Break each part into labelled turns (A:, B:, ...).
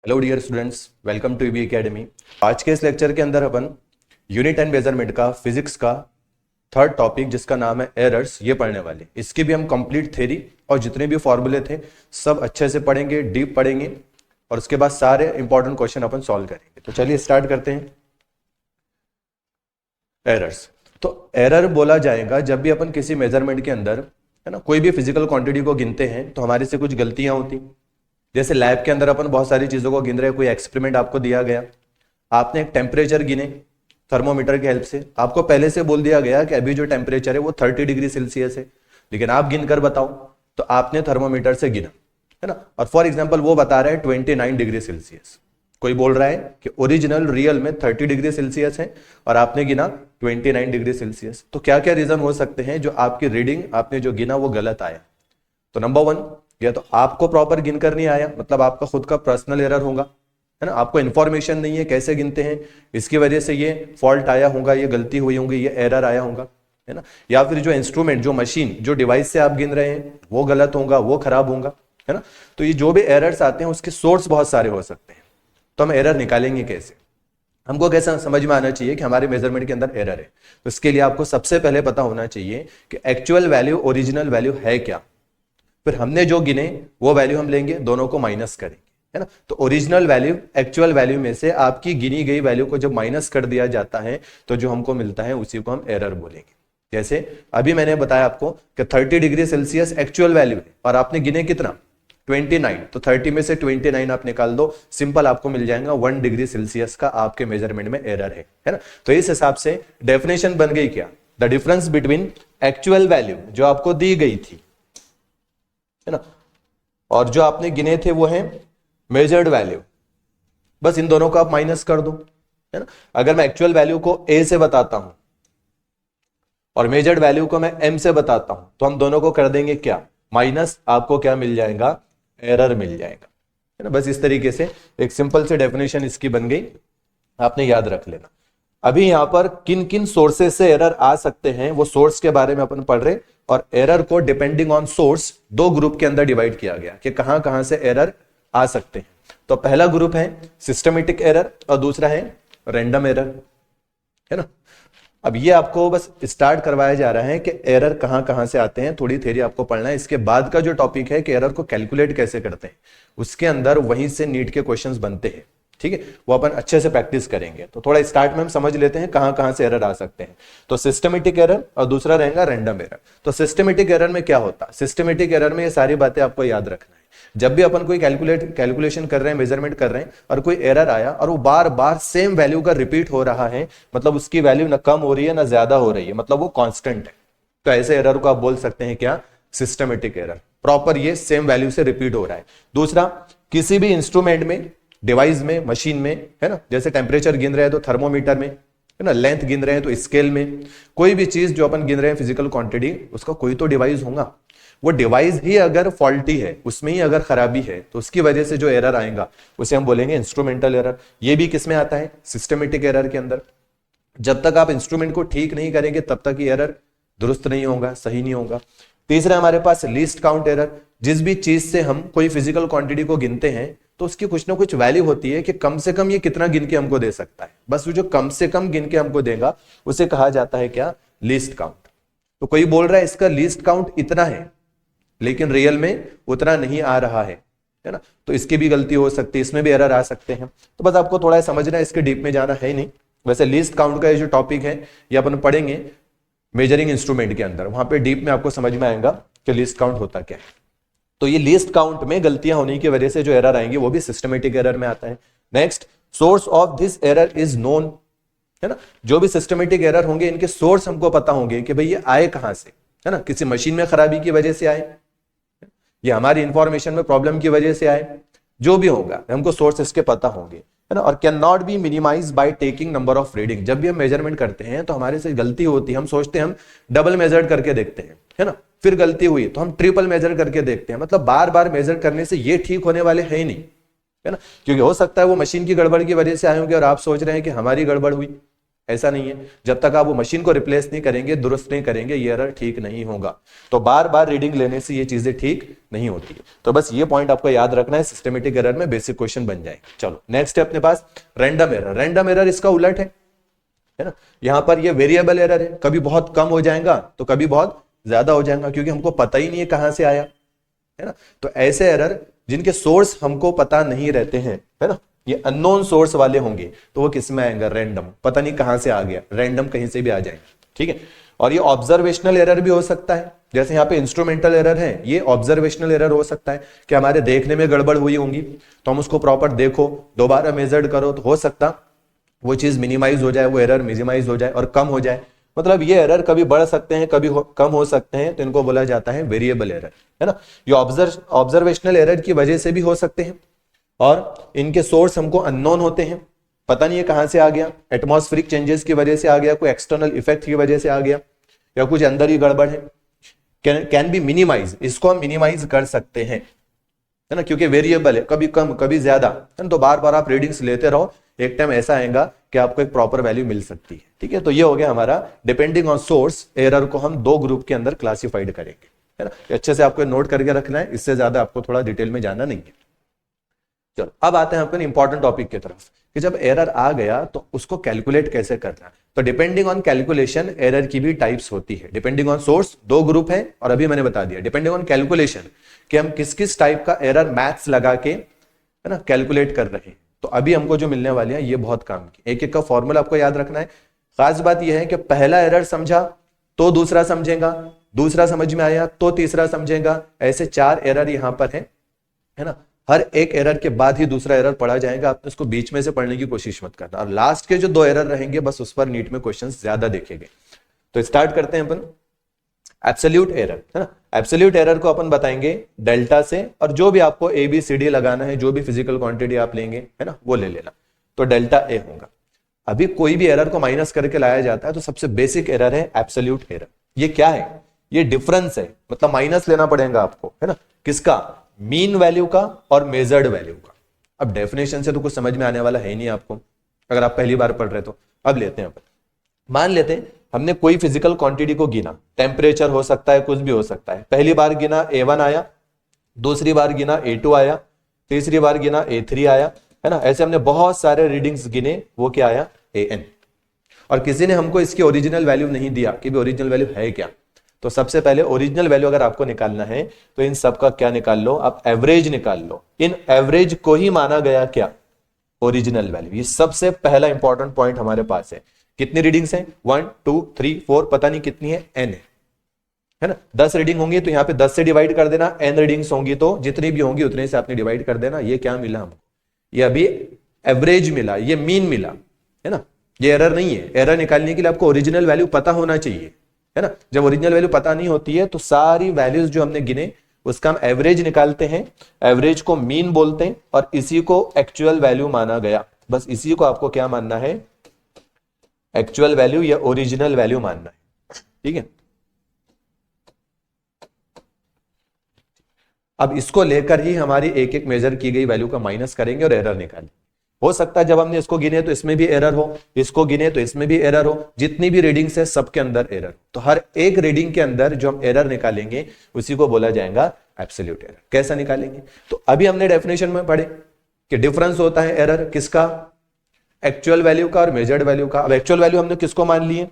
A: Hello dear students, welcome to EB academy. आज के इस लेक्चर के अंदर अपन यूनिट एंड मेजरमेंट का फिजिक्स का थर्ड टॉपिक जिसका नाम है एरर्स ये पढ़ने वाले। इसकी भी हम कंप्लीट थ्योरी और जितने भी फॉर्मूले थे सब अच्छे से पढ़ेंगे, डीप पढ़ेंगे और उसके बाद सारे इंपॉर्टेंट क्वेश्चन अपन सॉल्व करेंगे। तो चलिए स्टार्ट करते हैं। एरर्स, तो एरर बोला जाएगा जब भी अपन किसी मेजरमेंट के अंदर है ना कोई भी फिजिकल क्वांटिटी को गिनते हैं तो हमारे से कुछ गलतियां होती। जैसे लैब के अंदर अपन बहुत सारी चीजों को गिन रहे हैं, कोई एक्सपेरिमेंट आपको दिया गया, आपने एक टेम्परेचर गिने थर्मोमीटर की हेल्प से, आपको पहले से बोल दिया गया कि अभी जो टेम्परेचर है वो 30 डिग्री सेल्सियस है, लेकिन आप गिन कर बताओ, तो आपने थर्मोमीटर से गिना है ना, और फॉर एग्जाम्पल वो बता रहा है 29 डिग्री सेल्सियस। कोई बोल रहा है कि ओरिजिनल रियल में 30 डिग्री सेल्सियस है और आपने गिना 29 डिग्री सेल्सियस। तो क्या क्या रीजन हो सकते हैं जो आपकी रीडिंग आपने जो गिना वो गलत आया? तो नंबर 1, या तो आपको प्रॉपर गिन कर नहीं आया, मतलब आपका खुद का पर्सनल एरर होगा, है ना, आपको इंफॉर्मेशन नहीं है कैसे गिनते हैं, इसकी वजह से ये फॉल्ट आया होगा, ये गलती हुई होंगी, ये एरर आया होगा, है ना। या फिर जो इंस्ट्रूमेंट, जो मशीन, जो डिवाइस से आप गिन रहे हैं वो गलत होगा, वो खराब होगा, है ना। तो ये जो भी एरर्स आते हैं उसके सोर्स बहुत सारे हो सकते हैं। तो हम एरर निकालेंगे कैसे? हमको कैसा समझ में आना चाहिए कि हमारे मेजरमेंट के अंदर एरर है। तो इसके लिए आपको सबसे पहले पता होना चाहिए कि एक्चुअल वैल्यू ओरिजिनल वैल्यू है क्या। फिर हमने जो गिने वो वैल्यू हम लेंगे, दोनों को माइनस करेंगे, है ना। तो ओरिजिनल वैल्यू एक्चुअल वैल्यू में से आपकी गिनी गई वैल्यू को जब माइनस कर दिया जाता है तो जो हमको मिलता है उसी को हम एरर बोलेंगे। जैसे अभी मैंने बताया आपको कि 30 डिग्री सेल्सियस एक्चुअल वैल्यू है और आपने गिने कितना 29, तो 30 में से 29 आप निकाल दो, सिंपल आपको मिल जाएगा 1 डिग्री सेल्सियस का आपके मेजरमेंट में एरर है ना। तो इस हिसाब से डेफिनेशन बन गई क्या, the difference between actual value जो आपको दी गई थी, है ना, और जो आपने गिने थे वो है मेजर्ड वैल्यू। बस इन दोनों को आप माइनस कर दो, है ना। अगर मैं एक्चुअल वैल्यू को ए से बताता हूं और मेजर्ड वैल्यू को मैं एम से बताता हूं तो हम दोनों को कर देंगे क्या, माइनस। आपको क्या मिल जाएगा, एरर मिल जाएगा, है ना। बस इस तरीके से एक सिंपल से डेफिनेशन इसकी बन गई, आपने याद रख लेना। अभी यहां पर किन किन सोर्सेस से एरर आ सकते हैं वो सोर्स के बारे में अपन पढ़ रहे, और एरर को डिपेंडिंग ऑन सोर्स दो ग्रुप के अंदर डिवाइड किया गया कि कहां कहां से एरर आ सकते हैं। तो पहला ग्रुप है सिस्टमेटिक एरर और दूसरा है रैंडम एरर, है ना। अब ये आपको बस स्टार्ट करवाया जा रहा है कि एरर कहां कहां से आते हैं, थोड़ी थ्योरी आपको पढ़ना है। इसके बाद का जो टॉपिक है कि एरर को कैलकुलेट कैसे करते हैं, उसके अंदर वहीं से नीट के क्वेश्चंस बनते हैं, ठीक है, वो अपन अच्छे से प्रैक्टिस करेंगे। तो थोड़ा स्टार्ट में हम समझ लेते हैं कहां कहां से एरर आ सकते हैं। तो सिस्टमेटिक एरर और दूसरा रहेगा रैंडम एरर। तो सिस्टमेटिक एरर में क्या होता है, सिस्टमेटिक एरर में ये सारी बातें आपको याद रखना है। जब भी अपन कोई कैलकुलेशन कर रहे हैं, मेजरमेंट कर रहे हैं और कोई एरर आया और वो बार बार सेम वैल्यू का रिपीट हो रहा है, मतलब उसकी वैल्यू ना कम हो रही है ना ज्यादा हो रही है, मतलब वो कांस्टेंट है, तो ऐसे एरर को आप बोल सकते हैं क्या, सिस्टमेटिक एरर। प्रॉपर ये सेम वैल्यू से रिपीट हो रहा है। दूसरा, किसी भी इंस्ट्रूमेंट में, डिवाइस में, मशीन में, है ना, जैसे टेम्परेचर गिन रहे हैं तो थर्मोमीटर में, है ना, लेंथ गिन रहे हैं तो स्केल में, कोई भी चीज जो अपन गिन रहे हैं फिजिकल क्वांटिटी, उसका कोई तो डिवाइस होगा। वो डिवाइस ही अगर फॉल्टी है, उसमें ही अगर खराबी है, तो उसकी वजह से जो एरर आएगा उसे हम बोलेंगे इंस्ट्रूमेंटल एरर। ये भी किसमें आता है, सिस्टमेटिक एरर के अंदर। जब तक आप इंस्ट्रूमेंट को ठीक नहीं करेंगे तब तक ये एरर दुरुस्त नहीं होगा, सही नहीं होगा। तीसरा हमारे पास लीस्ट काउंट एरर। जिस भी चीज से हम कोई फिजिकल क्वांटिटी को गिनते हैं तो उसकी कुछ ना कुछ वैल्यू होती है कि कम से कम ये कितना गिन के हमको दे सकता है, बस वो जो कम से कम गिन के हमको देगा उसे कहा जाता है क्या, लीस्ट काउंट। तो कोई बोल रहा है इसका लीस्ट काउंट इतना है लेकिन रियल में उतना नहीं आ रहा है ना, तो इसकी भी गलती हो सकती है, इसमें भी एरर आ सकते हैं। तो बस आपको थोड़ा समझना है, इसके डीप में जाना है नहीं। वैसे लीस्ट काउंट का ये जो टॉपिक है ये अपन पढ़ेंगे मेजरिंग इंस्ट्रूमेंट के अंदर, वहां पे डीप में आपको समझ में आएगा कि लीस्ट काउंट होता क्या है। तो ये लीस्ट काउंट में गलतियां होने की वजह से जो एरर आएंगे वो भी सिस्टमेटिक एरर में आता है। Next, source of this error is known, है ना। जो भी सिस्टमेटिक एरर होंगे इनके सोर्स हमको पता होंगे कि भाई ये आए कहां से, है ना, किसी मशीन में खराबी की वजह से आए, ये हमारी इंफॉर्मेशन में प्रॉब्लम की वजह से आए, जो भी होगा हमको सोर्स इसके पता होंगे, है ना। और can not be minimise by taking number of reading. जब भी हम मेजरमेंट करते हैं तो हमारे से गलती होती है, हम सोचते हैं हम डबल मेजर करके देखते हैं, है ना, फिर गलती हुई तो हम ट्रिपल मेजर करके देखते हैं, मतलब बार बार मेजर करने से ये ठीक होने वाले है ही नहीं, है ना। क्योंकि हो सकता है वो मशीन की गड़बड़ की वजह से आए होंगे और आप सोच रहे हैं कि हमारी गड़बड़ हुई, ऐसा नहीं है, जब तक आप वो मशीन को रिप्लेस नहीं करेंगे, दुरुस्त नहीं करेंगे, ये एरर ठीक नहीं होगा। तो बार बार रीडिंग लेने से ये चीजें ठीक नहीं होती है। तो बस ये पॉइंट आपको याद रखना है, सिस्टमेटिक एरर में बेसिक क्वेश्चन बन जाएंगे। चलो नेक्स्ट है अपने पास रैंडम एरर। रैंडम एरर इसका उलट है ना, यहां पर ये वेरिएबल एरर है, कभी बहुत कम हो जाएगा तो कभी बहुत ज्यादा हो जाएगा, क्योंकि हमको पता ही नहीं है कहां से आया, है ना। तो ऐसे एरर जिनके सोर्स हमको पता नहीं रहते हैं, है ना, ये अननोन सोर्स वाले होंगे, तो वो किस में आएगा, रैंडम, पता नहीं कहां से आ गया, रैंडम कहीं से भी आ जाएगा, ठीक है। और ये ऑब्जर्वेशनल एरर भी हो सकता है, जैसे यहाँ पे इंस्ट्रूमेंटल एरर है, ये ऑब्जर्वेशनल एरर हो सकता है कि हमारे देखने में गड़बड़ हुई होंगी, तो हम उसको प्रॉपर देखो, दोबारा मेजर्ड करो, तो हो सकता वो चीज मिनिमाइज हो जाए, वो एरर मिनिमाइज हो जाए और कम हो जाए। मतलब ये एरर कभी बढ़ सकते हैं, कभी कम हो सकते हैं, तो इनको बोला जाता है वेरिएबल एरर, है ना। ये ऑब्जर्वेशनल एरर की वजह से भी हो सकते हैं, और इनके सोर्स हमको अननोन होते हैं, पता नहीं है कहां से आ गया, एटमॉस्फेरिक चेंजेस की वजह से आ गया, कोई एक्सटर्नल इफेक्ट की वजह से आ गया, या कुछ अंदर ही गड़बड़ है। कैन बी मिनिमाइज, इसको हम मिनिमाइज कर सकते हैं, है ना, क्योंकि वेरिएबल है, कभी कम कभी ज्यादा, है ना। तो बार बार आप रीडिंग्स लेते रहो, एक टाइम ऐसा आएगा कि आपको एक प्रॉपर वैल्यू मिल सकती है, ठीक है। तो ये हो गया हमारा डिपेंडिंग ऑन सोर्स एरर को हम दो ग्रुप के अंदर क्लासिफाइड करेंगे, है ना। अच्छे से आपको नोट करके रखना है, इससे ज्यादा आपको थोड़ा डिटेल में जाना नहीं है। चलो अब आते हैं अपन इंपॉर्टेंट टॉपिक की तरफ, कि जब एरर आ गया तो उसको कैलकुलेट कैसे करना है। तो डिपेंडिंग ऑन कैलकुलेशन एरर की भी टाइप्स होती है। डिपेंडिंग ऑन सोर्स दो ग्रुप है, और अभी मैंने बता दिया डिपेंडिंग ऑन कैलकुलेशन कि हम किस किस टाइप का एरर मैथ्स लगा के, है ना, कैलकुलेट कर रहे हैं। तो अभी हमको जो मिलने वाली है ये बहुत काम की, एक एक का फॉर्मूला आपको याद रखना है। खास बात यह है कि पहला एरर समझा तो दूसरा समझेगा, दूसरा समझ में आया तो तीसरा समझेगा, ऐसे 4 एरर यहां पर है ना। हर एक एरर के बाद ही दूसरा एरर पढ़ा जाएगा, आपने उसको बीच में से पढ़ने की कोशिश मत करना, और लास्ट के जो 2 एरर रहेंगे बस उस पर नीट में क्वेश्चंस ज्यादा देखेंगे। तो स्टार्ट करते हैं अपन एब्सोल्यूट एरर, है ना। एब्सोल्यूट एरर को अपन बताएंगे डेल्टा से, और जो भी आपको ABCD लगाना है, जो भी फिजिकल क्वांटिटी आप लेंगे, है ना, वो ले लेना, तो डेल्टा ए होगा। अभी कोई भी एरर को माइनस करके लाया जाता है तो सबसे बेसिक एरर है एब्सोल्यूट एरर। ये क्या है, ये डिफरेंस है, मतलब माइनस लेना पड़ेगा आपको, है ना, किसका, मीन वैल्यू का और मेजर्ड वैल्यू का। अब डेफिनेशन से तो कुछ समझ में आने वाला है नहीं आपको, अगर आप पहली बार पढ़ रहे तो। अब लेते हैं अपन, मान लेते हैं हमने कोई फिजिकल क्वांटिटी को गिना, टेम्परेचर हो सकता है, कुछ भी हो सकता है। पहली बार गिना A1 आया, दूसरी बार गिना A2 आया, तीसरी बार गिना A3 आया, है ना। ऐसे हमने बहुत सारे रीडिंग्स गिने, वो क्या आया, AN। और किसी ने हमको इसकी ओरिजिनल वैल्यू नहीं दिया कि भी ओरिजिनल वैल्यू है क्या। तो सबसे पहले ओरिजिनल वैल्यू अगर आपको निकालना है तो इन सब का क्या निकाल लो, आप एवरेज निकाल लो। इन एवरेज को ही माना गया क्या, ओरिजिनल वैल्यू। ये सबसे पहला इंपॉर्टेंट पॉइंट हमारे पास है। कितनी रीडिंग्स हैं, 1 2 3 4, पता नहीं कितनी है, n है ना। 10 रीडिंग होंगी तो यहाँ पे 10 से डिवाइड कर देना, n रीडिंग्स होंगी तो जितनी भी होंगी उतने से आपने डिवाइड कर देना। ये क्या मिला हमको, ये अभी एवरेज मिला, ये मीन मिला, है ना। ये एरर नहीं है। एरर निकालने के लिए आपको ओरिजिनल वैल्यू पता होना चाहिए, है ना। जब ओरिजिनल वैल्यू पता नहीं होती है तो सारी वैल्यूज जो हमने गिने उसका हम एवरेज निकालते हैं, एवरेज को मीन बोलते हैं, और इसी को एक्चुअल वैल्यू माना गया। बस इसी को आपको क्या मानना है, एक्चुअल वैल्यू या ओरिजिनल वैल्यू मानना है, ठीक है। अब इसको लेकर ही हमारी एक एक मेजर की गई वैल्यू का माइनस करेंगे और एरर निकालेंगे। हो सकता है जब हमने इसको गिने तो इसमें भी एरर हो, इसको गिने तो इसमें भी एरर हो, जितनी भी रीडिंग्स है सबके अंदर एरर। तो हर एक रीडिंग के अंदर जो हम एरर निकालेंगे उसी को बोला जाएगा एब्सोल्यूट एरर। कैसा निकालेंगे, तो अभी हमने डेफिनेशन में पढ़े कि डिफरेंस होता है एरर किसका, एक्चुअल वैल्यू का और मेजर्ड वैल्यू का। अब एक्चुअल वैल्यू हमने किसको मान लिए,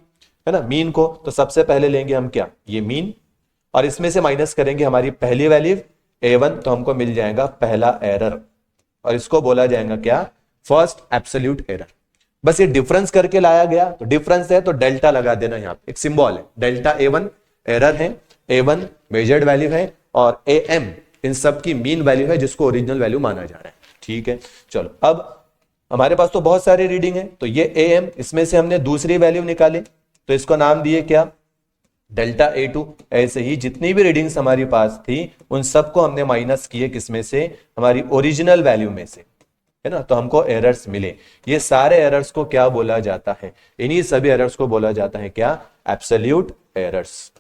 A: है ना, मीन को। तो सबसे पहले लेंगे हम क्या, ये मीन, और इसमें से माइनस करेंगे हमारी पहली वैल्यू A1, तो हमको मिल जाएगा पहला एरर, और इसको बोला जाएगा क्या, फर्स्ट एब्सोल्यूट एरर। बस ये डिफरेंस करके लाया गया, तो डिफरेंस है तो डेल्टा लगा देना, यहां पे एक सिंबल है डेल्टा। A1 एरर है, A1 मेजर्ड वैल्यू है, और AM इन सब की मीन वैल्यू है जिसको ओरिजिनल वैल्यू माना जा रहा है, ठीक है। चलो अब हमारे पास तो बहुत सारी रीडिंग है, तो ये AM, इसमें से हमने दूसरी वैल्यू निकाले तो इसको नाम दिए क्या, डेल्टा A2। ऐसे ही जितनी भी रीडिंग्स हमारी पास थी उन सबको हमने माइनस किए, किसमें से, हमारी ओरिजिनल वैल्यू में से, है ना। तो हमको एरर्स मिले। ये सारे एरर्स को क्या बोला जाता है, इन्हीं सभी एरर्स को बोला जाता है क्या, एब्सोल्यूट एरर्स,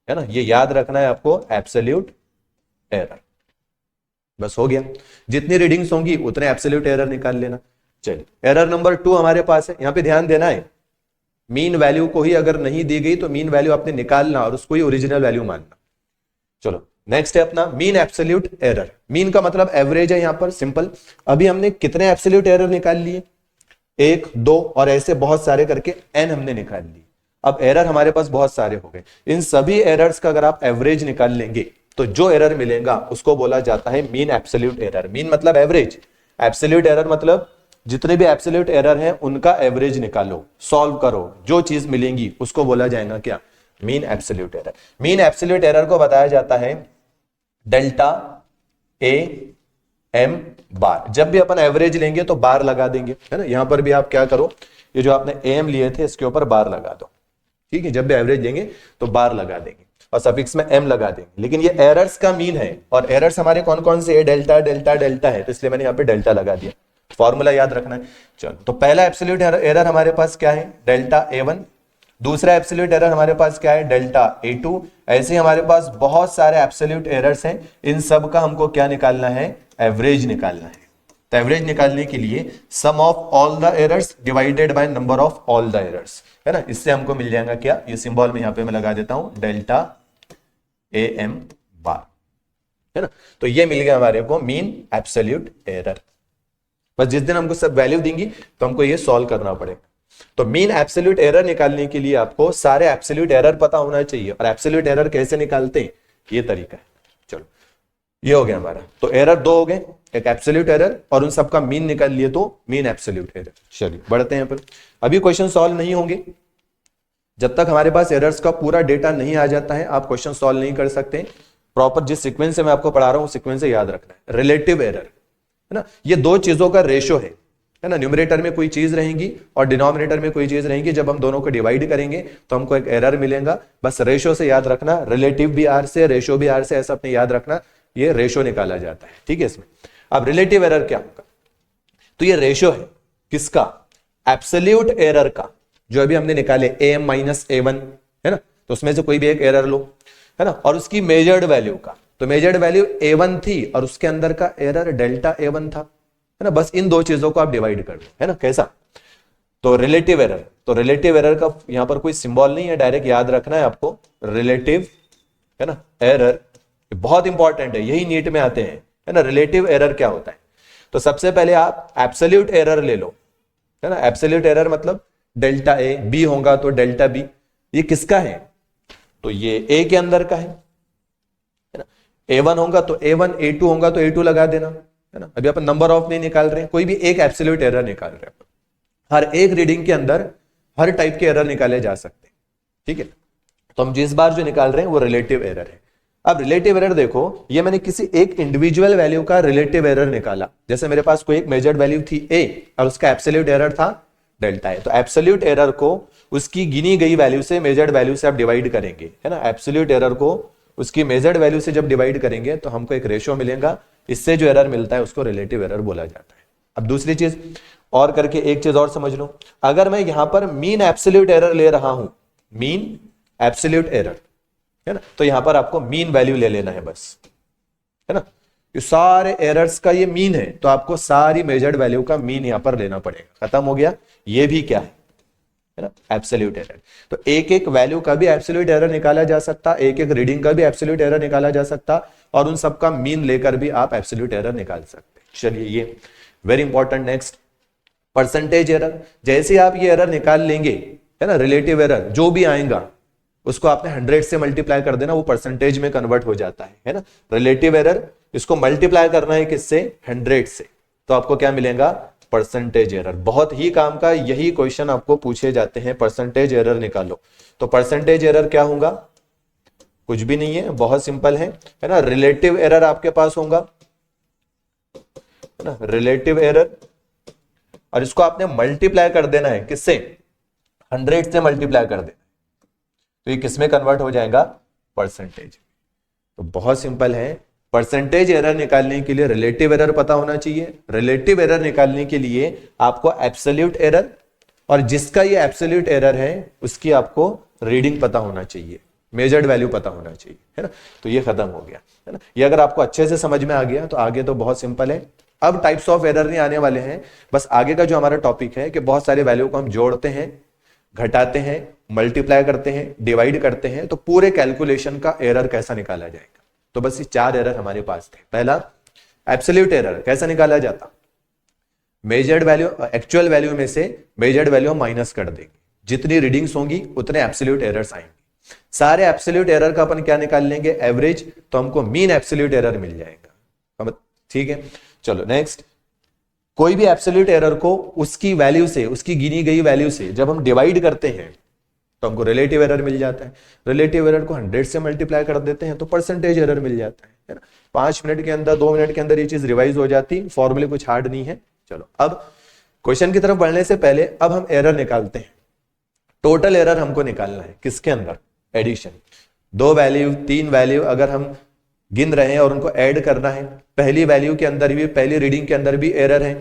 A: है ना। ये याद रखना है आपको, एब्सोल्यूट एरर। बस हो गया, जितनी रीडिंग्स होंगी उतने एब्सोल्यूट एरर निकाल लेना। चलिए एरर नंबर 2 हमारे पास है, यहां पे ध्यान देना है मीन वैल्यू को ही अगर नहीं दी गई तो मीन वैल्यू आपने निकालना और उसको ही ओरिजिनल वैल्यू मानना। चलो नेक्स्ट है अपना मीन एब्सोल्यूट एरर। मीन का मतलब एवरेज है यहां पर, सिंपल। अभी हमने कितने एब्सोल्यूट एरर निकाल लिए, 1 2 और ऐसे बहुत सारे करके n हमने निकाल लिए। अब एरर हमारे पास बहुत सारे हो गए, इन सभी एरर्स का अगर आप एवरेज निकाल लेंगे तो जो एरर मिलेगा उसको बोला जाता है मीन एब्सोल्यूट एरर। मीन मतलब एवरेज, एब्सोल्यूट एरर मतलब जितने भी एब्सोल्यूट एरर हैं उनका एवरेज निकालो, सॉल्व करो, जो चीज मिलेंगी उसको बोला जाएगा क्या, mean absolute error. Mean absolute error को बताया जाता है डेल्टा ए एम बार। जब भी अपन एवरेज लेंगे तो बार लगा देंगे, है ना। यहां पर भी आप क्या करो, ये जो आपने एम लिए थे इसके ऊपर बार लगा दो, ठीक है। जब भी एवरेज लेंगे तो बार लगा देंगे और सफिक्स में एम लगा देंगे। लेकिन ये एरर्स का मीन है और एरर्स हमारे कौन कौन से है, डेल्टा डेल्टा डेल्टा है, तो इसलिए मैंने यहाँ पे डेल्टा लगा दिया। फॉर्मूला याद रखना है। चलो तो पहला एब्सोल्यूट एरर हमारे पास क्या है, डेल्टा ए1। दूसरा एब्सोल्यूट एरर हमारे पास क्या है, डेल्टा ए2। ऐसे हमारे पास बहुत सारे एब्सोल्यूट एरर्स हैं, इन सब का हमको क्या निकालना है, एवरेज निकालना है। तो एवरेज निकालने के लिए sum of all the errors divided by number of all the errors, है ना। इससे हमको मिल जाएगा क्या, ये सिंबल में यहाँ पे मैं लगा देता हूं, डेल्टा ए एम बार, है ना। तो ये मिल गया हमारे को मीन एब्सोल्यूट एरर। बस जिस दिन हमको सब वैल्यू देंगी तो हमको ये सॉल्व करना पड़ेगा। तो मीन एब्सोल्यूट एरर निकालने के लिए आपको सारे एब्सोल्यूट एरर पता होना चाहिए, और एब्सोल्यूट एरर कैसे निकालते हैं ये तरीका है। चलो ये हो गया हमारा, तो एरर 2 हो गए, एक एब्सोल्यूट एरर और उन सबका मीन निकाल लिए तो मीन एब्सोल्यूट एरर। चलिए बढ़ते हैं पर। अभी क्वेश्चन सॉल्व नहीं होंगे जब तक हमारे पास एरर्स का पूरा डेटा नहीं आ जाता है, आप क्वेश्चन सॉल्व नहीं कर सकते। प्रॉपर जिस सीक्वेंस से मैं आपको पढ़ा रहा हूं सीक्वेंस से याद रखना है। रिलेटिव एरर, है ना, ये दो चीजों का रेशो है ना। न्यूमरेटर में कोई चीज रहेगी और डिनोमिनेटर में कोई चीज रहेगी। जब हम दोनों को डिवाइड करेंगे तो हमको एक एरर मिलेगा। बस रेशो से याद रखना, रिलेटिव भी आर से, रेशो भी आर से, ऐसा अपने याद रखना। ये रेशो निकाला जाता है, ठीक है इसमें। अब रिलेटिव एरर क्या होगा, तो ये रेशो है किसका, एब्सोल्यूट एरर का, जो अभी हमने निकाले am माइनस a1, है ना। तो उसमें से कोई भी एक एरर लो, है ना, और उसकी मेजर्ड वैल्यू का। तो मेजर्ड वैल्यू a1 थी और उसके अंदर का एरर डेल्टा a1 था, है ना। बस इन दो चीजों को आप डिवाइड कर दो, है ना। कैसा, तो रिलेटिव एरर, तो रिलेटिव एरर का यहां पर कोई सिंबल नहीं है, डायरेक्ट याद रखना है आपको, रिलेटिव, है ना, एरर बहुत इंपॉर्टेंट है, यही नीट में आते हैं, है ना। रिलेटिव एरर क्या होता है, तो सबसे पहले आप एब्सोल्यूट एरर ले लो, है ना। एब्सोल्यूट एरर मतलब डेल्टा ए, बी होगा तो डेल्टा बी। ये किसका है, तो ये ए के अंदर का है ना। A1 होगा तो A1, A2 होगा तो A2 लगा देना, है ना। अभी अपन नंबर ऑफ नहीं निकाल रहे हैं, कोई भी एक एब्सोल्यूट एरर निकाल रहे हैं। हर एक रीडिंग के अंदर हर टाइप के एरर निकाले जा सकते हैं, ठीक है। तो हम जिस बार जो निकाल रहे हैं वो रिलेटिव एरर है। अब रिलेटिव एरर देखो, ये मैंने किसी एक इंडिविजुअल वैल्यू का रिलेटिव एरर निकाला। जैसे मेरे पास कोई एक मेजर्ड वैल्यू थी a और उसका एब्सोल्यूट एरर था डेल्टा है, तो एब्सोल्यूट एरर को उसकी गिनी गई वैल्यू से, मेजर्ड वैल्यू से आप डिवाइड करेंगे, है ना। एब्सोल्यूट एरर को उसकी मेजर्ड वैल्यू से जब डिवाइड करेंगे तो हमको एक रेशियो मिलेगा, इससे जो एरर मिलता है उसको रिलेटिव एरर बोला जाता है। अब दूसरी चीज और करके एक चीज और समझ लो, अगर मैं यहां पर मीन एब्सोल्यूट एरर ले रहा हूं, मीन एब्सोल्यूट एरर, है ना, तो यहां पर आपको मीन वैल्यू ले लेना है बस, है ना। ये सारे एरर्स का ये मीन है, तो आपको सारी मेजर्ड वैल्यू का मीन यहां पर लेना पड़ेगा। खत्म हो गया, ये भी क्या है ना, एब्सोल्यूट एरर। तो एक एक वैल्यू का भी एब्सोल्यूट एरर निकाला जा सकता, एक एक रीडिंग का भी एब्सोल्यूट एरर निकाला जा सकता, और उन सबका मीन लेकर भी आप एब्सोल्यूट एरर निकाल सकते। चलिए ये very important. Next percentage error. जैसे आप ये एरर निकाल लेंगे, है ना, रिलेटिव एरर जो भी आएगा उसको आपने 100 से मल्टीप्लाई कर देना, वो परसेंटेज में कन्वर्ट हो जाता है ना। रिलेटिव एरर, इसको मल्टीप्लाई करना है किससे, 100 से, तो आपको क्या मिलेगा, परसेंटेज एरर। बहुत ही काम का यही क्वेश्चन आपको पूछे जाते हैं, परसेंटेज एरर निकालो। तो परसेंटेज एरर क्या होगा, कुछ भी नहीं है, बहुत सिंपल है ना। रिलेटिव एरर आपके पास होगा, है ना, रिलेटिव एरर, और इसको आपने मल्टीप्लाई कर देना है किससे, 100 से मल्टीप्लाई कर देना, तो ये किसमें कन्वर्ट हो जाएगा, परसेंटेज। तो बहुत सिंपल है। परसेंटेज एरर निकालने के लिए रिलेटिव एरर पता होना चाहिए। रिलेटिव एरर निकालने के लिए आपको एब्सोल्यूट एरर, और जिसका ये एब्सोल्यूट एरर है उसकी आपको रीडिंग पता होना चाहिए, मेजर्ड वैल्यू पता होना चाहिए, है ना। तो ये खत्म हो गया, है ना। ये अगर आपको अच्छे से समझ में आ गया तो आगे तो बहुत सिंपल है। अब टाइप्स ऑफ एरर नहीं आने वाले हैं, बस आगे का जो हमारा टॉपिक है कि बहुत सारे वैल्यू को हम जोड़ते हैं घटाते हैं, मल्टीप्लाई करते हैं, डिवाइड करते हैं, तो पूरे कैलकुलेशन का एरर कैसा निकाला जाएगा। तो बस ये 4 एरर हमारे पास थे। पहला एब्सोल्यूट एरर कैसा निकाला जाता, मेजर्ड वैल्यू एक्चुअल वैल्यू में से मेजर्ड वैल्यू हम माइनस कर देंगे, जितनी रीडिंग्स होंगी उतने एब्सोल्यूट एरर्स आएंगे। सारे एब्सोल्यूट एरर का अपन क्या निकाल लेंगे, एवरेज, तो हमको मीन एब्सोल्यूट एरर मिल जाएगा। ठीक है, चलो नेक्स्ट। कोई भी एब्सोल्यूट एरर को उसकी वैल्यू से, उसकी गिनी गई वैल्यू से जब हम डिवाइड करते हैं तो हमको रिलेटिव एरर मिल जाता है। रिलेटिव एरर को 100 से मल्टीप्लाई कर देते हैं तो परसेंटेज एरर मिल जाता है ना। 5 मिनट के अंदर, 2 मिनट के अंदर ये चीज रिवाइज हो जाती, फॉर्मूले कुछ हार्ड नहीं है। चलो अब क्वेश्चन की तरफ बढ़ने से पहले अब हम एरर निकालते हैं। टोटल एरर हमको निकालना है किसके अंदर, एडिशन। 2 वैल्यू 3 वैल्यू अगर हम गिन रहे हैं और उनको ऐड करना है, पहली वैल्यू के अंदर भी, पहली रीडिंग के अंदर भी एरर है,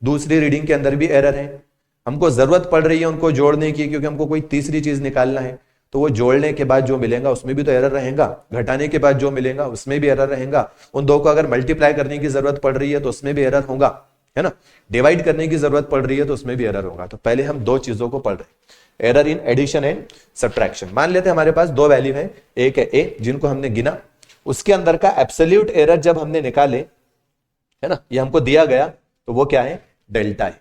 A: दूसरी रीडिंग के अंदर भी एरर है, हमको जरूरत पड़ रही है उनको जोड़ने की क्योंकि हमको कोई तीसरी चीज निकालना है, तो वो जोड़ने के बाद जो मिलेगा उसमें भी तो एरर रहेगा, घटाने के बाद जो मिलेगा उसमें भी एरर रहेगा, उन दो को अगर मल्टीप्लाई करने की जरूरत पड़ रही है तो उसमें भी एरर होगा, है ना, डिवाइड करने की जरूरत पड़ रही है तो उसमें भी एरर होगा। तो पहले हम 2 चीजों को पढ़ रहे हैं, error in addition and subtraction. मान लेते हैं हमारे पास 2 वैल्यू है, एक है ए जिनको हमने गिना, उसके अंदर का एब्सोल्यूट एरर जब हमने निकाले, है ना, ये हमको दिया गया, तो वो क्या है, डेल्टा है।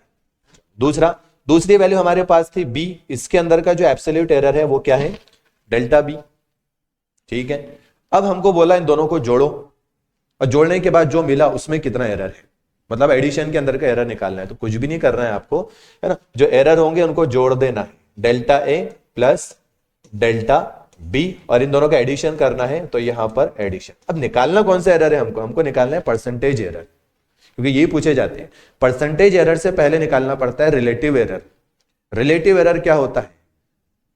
A: दूसरी वैल्यू हमारे पास थी बी, इसके अंदर का जो एब्सोल्यूट एरर है वो क्या है, डेल्टा बी। ठीक है, अब हमको बोला इन दोनों को जोड़ो और जोड़ने के बाद जो मिला उसमें कितना एरर है, मतलब एडिशन के अंदर का एरर निकालना है। तो कुछ भी नहीं करना है आपको, है ना, जो एरर होंगे उनको जोड़ देना है, delta A plus delta B, और इन दोनों का एडिशन करना है, तो यहां पर एडिशन। अब निकालना कौन सा एरर है, हमको निकालना है परसेंटेज एरर, क्योंकि यही पूछे जाते हैं। परसेंटेज एरर से पहले निकालना पड़ता है रिलेटिव एरर। रिलेटिव एरर क्या होता है,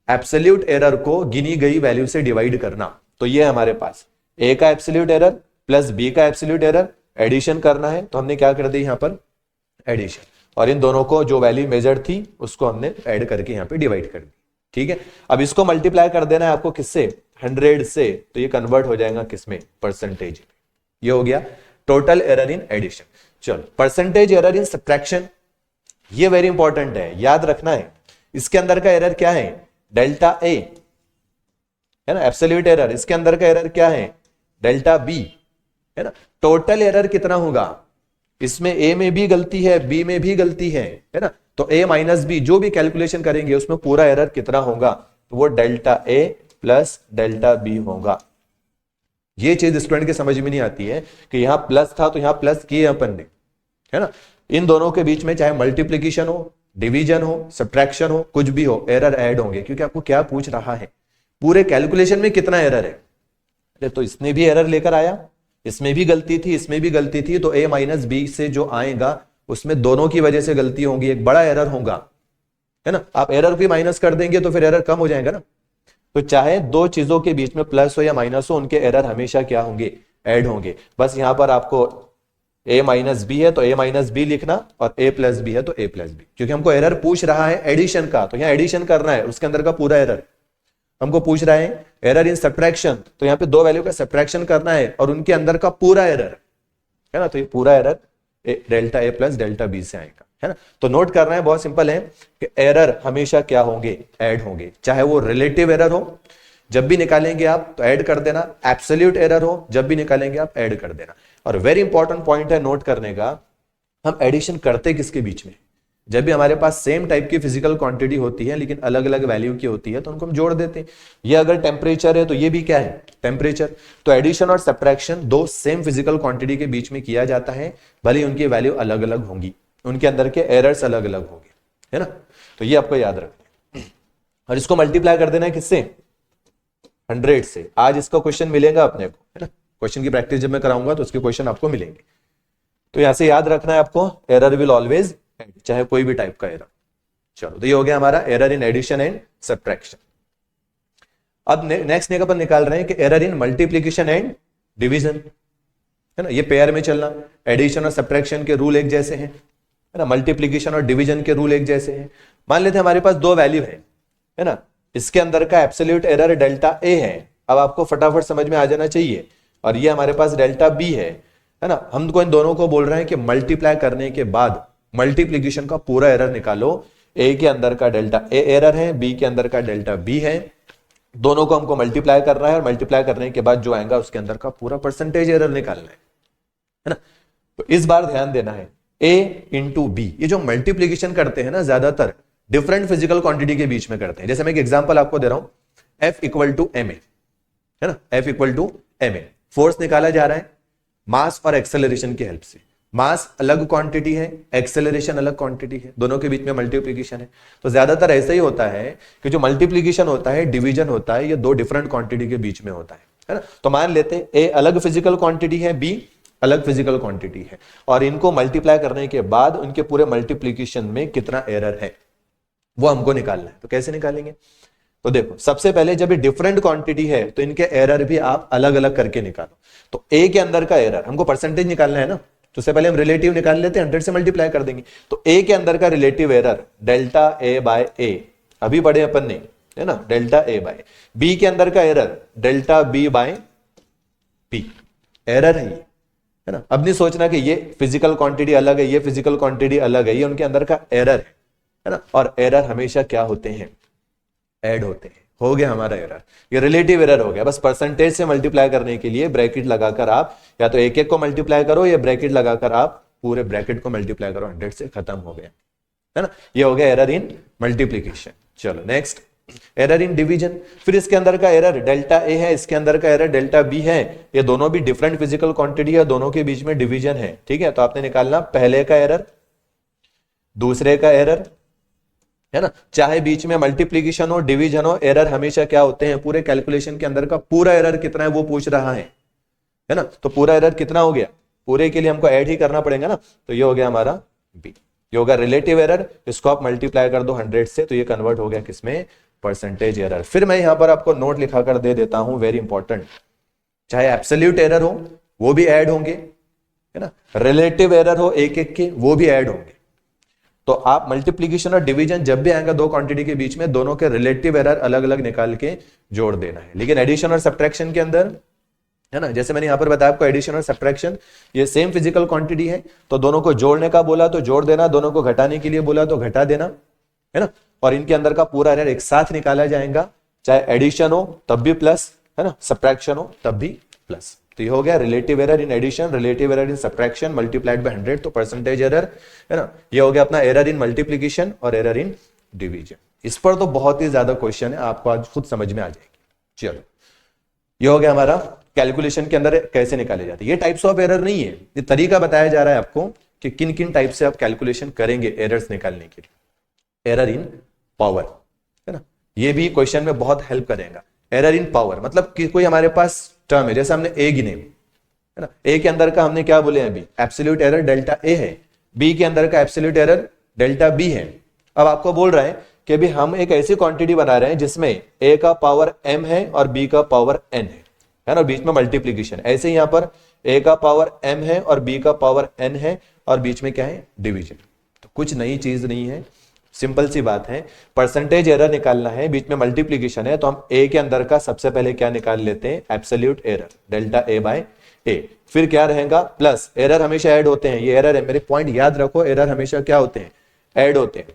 A: एब्सोल्यूट एरर को गिनी गई वैल्यू से डिवाइड करना। तो ये हमारे पास ए का एब्सोल्यूट एरर प्लस बी का एब्सोल्यूट एरर, एडिशन करना है, तो हमने क्या कर दी यहां पर एडिशन, और इन दोनों को जो वैल्यू मेजर्ड थी उसको हमने ऐड करके यहां पे डिवाइड कर दी। ठीक है, अब इसको मल्टीप्लाई कर देना है आपको किससे, 100 से, तो ये कन्वर्ट हो जाएगा किसमें, परसेंटेज। ये हो गया टोटल एरर इन एडिशन। चलो परसेंटेज एरर इन सब्ट्रैक्शन, ये वेरी इंपॉर्टेंट है, याद रखना है। इसके अंदर का एरर क्या है, डेल्टा ए, है ना, एब्सोल्यूट एरर। इसके अंदर का एरर क्या है, डेल्टा बी, है ना। टोटल एरर कितना होगा, इसमें ए में भी गलती है, बी में भी गलती है ना, तो ए माइनस बी जो भी कैलकुलेशन करेंगे उसमें पूरा एरर कितना होगा, तो वो delta A plus delta B होगा। ये चीज स्टूडेंट के समझ में नहीं आती है कि यहां प्लस था तो यहां प्लस किए अपन ने, है ना। इन दोनों के बीच में चाहे मल्टीप्लीकेशन हो, डिवीजन हो, सब्ट्रैक्शन हो, कुछ भी हो, एरर ऐड होंगे, क्योंकि आपको क्या पूछ रहा है, पूरे कैलकुलेशन में कितना एरर है। अरे तो इसने भी एरर लेकर आया, इसमें भी गलती थी, इसमें भी गलती थी, तो a माइनस बी से जो आएगा उसमें दोनों की वजह से गलती होगी, एक बड़ा एरर होगा, है ना। आप एरर भी माइनस कर देंगे तो फिर एरर कम हो जाएगा ना। तो चाहे 2 चीजों के बीच में प्लस हो या माइनस हो, उनके एरर हमेशा क्या होंगे, ऐड होंगे। बस यहां पर आपको a माइनस बी है तो a माइनस बी लिखना, और a प्लस बी है तो a प्लस बी, क्योंकि हमको एरर पूछ रहा है एडिशन का, तो यहां एडिशन करना है, उसके अंदर का पूरा एरर हमको पूछ रहा है। एरर इन सब्ट्रैक्शन, तो यहाँ पे 2 वैल्यू का सब्ट्रैक्शन करना है और उनके अंदर का पूरा एरर, है ना, तो ये पूरा error delta A plus delta B से आएगा, है ना। तो नोट करना है, बहुत सिंपल है कि एरर हमेशा क्या होंगे, ऐड होंगे, चाहे वो रिलेटिव एरर हो, जब भी निकालेंगे आप तो ऐड कर देना, एब्सोल्यूट एरर हो, जब भी निकालेंगे आप ऐड कर देना। और वेरी इंपॉर्टेंट पॉइंट है नोट करने का, हम एडिशन करते किसके बीच में, जब भी हमारे पास सेम टाइप की फिजिकल क्वांटिटी होती है लेकिन अलग अलग वैल्यू की होती है तो उनको हम जोड़ देते हैं। ये अगर टेम्परेचर है तो ये भी क्या है, टेम्परेचर। तो एडिशन और सब्ट्रैक्शन 2 सेम फिजिकल क्वांटिटी के बीच में किया जाता है, भले ही उनकी वैल्यू अलग अलग होंगी, उनके अंदर के एरर्स अलग अलग होंगे, है ना। तो ये आपको याद रखना है, और इसको मल्टीप्लाई कर देना है किससे, 100 से। आज इसका क्वेश्चन मिलेगा अपने को, है ना, क्वेश्चन की प्रैक्टिस जब मैं कराऊंगा तो उसके क्वेश्चन आपको मिलेंगे। तो यहां से याद रखना है आपको, एरर विल ऑलवेज, चाहे कोई भी टाइप का एरर। चलो तो ये हो गया हमारा error in addition and subtraction. अब नेक्स्ट अपन निकाल रहे हैं कि error in multiplication and division, है ना। ये पेयर में चलना, एडिशन और सब्ट्रैक्शन के रूल एक जैसे हैं, है ना, मल्टीप्लीकेशन और डिवीजन के रूल एक जैसे हैं। मान लेते हैं हमारे पास 2 वैल्यू है ना, इसके अंदर का एब्सोल्यूट एरर डेल्टा ए है, अब आपको फटाफट समझ में आ जाना चाहिए, और ये हमारे पास डेल्टा बी है ना। हम इन दोनों को बोल रहे हैं कि मल्टीप्लाई करने के बाद मल्टीप्लीकेशन का पूरा एरर निकालो, ए के अंदर का डेल्टा ए एरर है, बी के अंदर का डेल्टा बी है, दोनों को हमको मल्टीप्लाई करना है और मल्टीप्लाई करने के बाद जो आएगा उसके अंदर का पूरा परसेंटेज एरर निकालना है ना। तो इस बार ध्यान देना है ए इंटू बी, ये जो मल्टीप्लीकेशन करते हैं ना ज्यादातर डिफरेंट फिजिकल क्वांटिटी के बीच में करते हैं। जैसे मैं एक एग्जांपल आपको दे रहा हूं, F equal to M A है ना, F equal to M A, force निकाला जा रहा है मास और एक्सेलरेशन की हेल्प से। मास अलग क्वांटिटी है, एक्सेलरेशन अलग क्वांटिटी है, दोनों के बीच में मल्टीप्लीकेशन है। तो ज्यादातर ऐसा ही होता है कि जो मल्टीप्लीकेशन होता है, डिवीजन होता है, ये दो डिफरेंट क्वांटिटी के बीच में होता है ना। तो मान लेते हैं ए अलग फिजिकल क्वांटिटी है, बी अलग फिजिकल क्वांटिटी है, और इनको मल्टीप्लाई करने के बाद उनके पूरे मल्टीप्लीकेशन में कितना एरर है वो हमको निकालना है। तो कैसे निकालेंगे? तो देखो, सबसे पहले जब ये डिफरेंट क्वांटिटी है तो इनके एरर भी आप अलग अलग करके निकालो। तो ए के अंदर का एरर हमको परसेंटेज निकालना है ना, तो उससे पहले हम रिलेटिव निकाल लेते हैं, 100 से मल्टीप्लाई कर देंगे। तो ए के अंदर का relative error delta A bye ए, अभी पढ़े अपन ने है ना, डेल्टा ए बाय। बी के अंदर का error delta B by P, error है ये है ना। अब नहीं सोचना कि ये फिजिकल क्वांटिटी अलग है, ये फिजिकल क्वांटिटी अलग है, ये उनके अंदर का एरर है ना। और एरर हमेशा क्या होते हैं? ऐड होते हैं। हो गया हमारा एरर, ये रिलेटिव एरर हो गया। बस परसेंटेज से मल्टीप्लाई करने के लिए ब्रैकेट लगाकर आप या तो एक एक को मल्टीप्लाई करो या ब्रैकेट लगाकर आप पूरे ब्रैकेट को मल्टीप्लाई करो, 100 से खत्म हो गया है ना। ये हो गया एरर इन मल्टीप्लीकेशन। चलो नेक्स्ट, एरर इन डिवीजन। फिर इसके अंदर का एरर डेल्टा ए है, इसके अंदर का एरर डेल्टा बी है, ये दोनों भी डिफरेंट फिजिकल क्वांटिटी है, दोनों के बीच में डिवीजन है। ठीक है, तो आपने निकालना पहले का एरर, दूसरे का एरर है ना। चाहे बीच में मल्टीप्लीकेशन हो, डिवीजन हो, एरर हमेशा क्या होते हैं? पूरे कैलकुलेशन के अंदर का पूरा एरर कितना है वो पूछ रहा है ना। तो पूरा एरर कितना हो गया? पूरे के लिए हमको ऐड ही करना पड़ेगा ना। तो ये हो गया हमारा बी, ये होगा रिलेटिव एरर। इसको आप मल्टीप्लाई कर दो 100 से, तो ये कन्वर्ट हो गया किसमें? Percentage error. फिर मैं यहां पर आपको नोट लिखा कर दे देता हूं, वेरी इंपॉर्टेंट, चाहे एब्सोल्यूट एरर हो वो भी ऐड होंगे है ना, रिलेटिव एरर हो एक एक के वो भी ऐड होंगे। तो आप मल्टीप्लीकेशन और डिवीजन जब भी आएगा दो क्वांटिटी के बीच में, दोनों के रिलेटिव एरर अलग अलग निकाल के जोड़ देना है। लेकिन एडिशन और सब्ट्रैक्शन के अंदर है ना, जैसे मैंने यहां पर बताया आपको, एडिशन और सब्ट्रैक्शन ये सेम फिजिकल क्वांटिटी है, तो दोनों को जोड़ने का बोला तो जोड़ देना, दोनों को घटाने के लिए बोला तो घटा देना है ना। और इनके अंदर का पूरा एरर एक साथ निकाला जाएगा, चाहे एडिशन हो तब भी प्लस है ना, सब्ट्रैक्शन हो तब भी प्लस। तो ये हो गया relative error in addition, relative error in subtraction multiplied by 100, तो परसेंटेज एरर है ना। ये हो गया अपना एरर इन मल्टीप्लिकेशन और एरर इन डिवीजन। इस पर तो बहुत ही ज्यादा क्वेश्चन है, आपको आज खुद समझ में आ जाएगी। चलो, ये हो गया हमारा कैलकुलेशन के अंदर कैसे निकाले जाते हैं। ये टाइप्स ऑफ एरर नहीं है, ये तरीका बताया जा रहा है आपको कि किन किन टाइप से आप कैलकुलेशन करेंगे एरर्स निकालने के लिए। एरर इन पावर है ना, ये भी क्वेश्चन में बहुत हेल्प करेगा। एरर इन पावर मतलब कि कोई हमारे पास टर्म है, जैसे हमने ए गिने है ना, ए के अंदर का हमने क्या बोले अभी? एब्सोल्यूट एरर डेल्टा ए है, बी के अंदर का एब्सोल्यूट एरर डेल्टा बी है। अब आपको बोल रहे हैं कि अभी हम एक ऐसी क्वांटिटी बना रहे हैं जिसमें ए का पावर m है और b का पावर n है ना, बीच में मल्टीप्लीकेशन। ऐसे ही यहां पर a का पावर m है और b का पावर n है और बीच में क्या है? डिवीजन। तो कुछ नई चीज नहीं है, सिंपल सी बात है। परसेंटेज एरर निकालना है, बीच में मल्टीप्लीकेशन है, तो हम ए के अंदर का सबसे पहले क्या निकाल लेते हैं? Absolute error delta A bye ए। फिर क्या रहेगा? प्लस। एरर हमेशा ऐड होते हैं, ये एरर है, मेरे पॉइंट याद रखो, एरर हमेशा क्या होते हैं? ऐड होते हैं।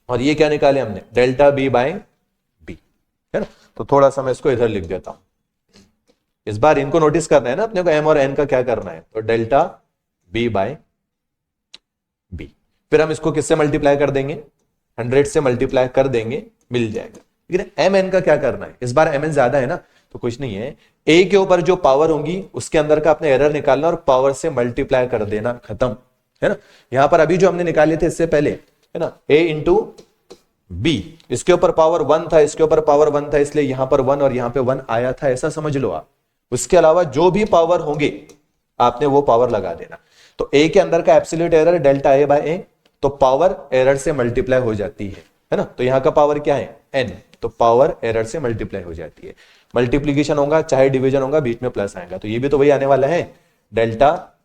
A: और ये क्या निकाले हमने? डेल्टा बी बाय बी है ना। तो थोड़ा सा मैं इसको इधर लिख देता हूं, इस बार इनको नोटिस करना है ना अपने को, एम और एन का क्या करना है। तो डेल्टा बी बाय बी, फिर हम इसको किससे मल्टीप्लाई कर देंगे? 100 से मल्टीप्लाई कर देंगे, मिल जाएगा। लेकिन एम एन का क्या करना है? इस बार एम एन ज्यादा है ना, तो कुछ नहीं है, ए के ऊपर जो पावर होंगी उसके अंदर का अपने एरर निकालना और पावर से मल्टीप्लाई कर देना, खत्म है ना। यहां पर अभी जो हमने निकाले थे इससे पहले है ना, ए इंटू बी, इसके ऊपर पावर 1 था, इसके ऊपर पावर 1 था, इसलिए यहां पर 1 और यहां पे 1 आया था, ऐसा समझ लो आप। उसके अलावा जो भी पावर होंगे आपने वो पावर लगा देना। तो ए के अंदर का absolute error delta A bye ए, तो पावर एरर से मल्टीप्लाई हो जाती है ना। तो यहां का पावर क्या है? n, तो पावर एरर से मल्टीप्लाई हो जाती है। मल्टीप्लीकेशन होगा चाहे डिवीजन होगा, बीच में प्लस आएगा, तो ये भी तो वही आने वाला है, delta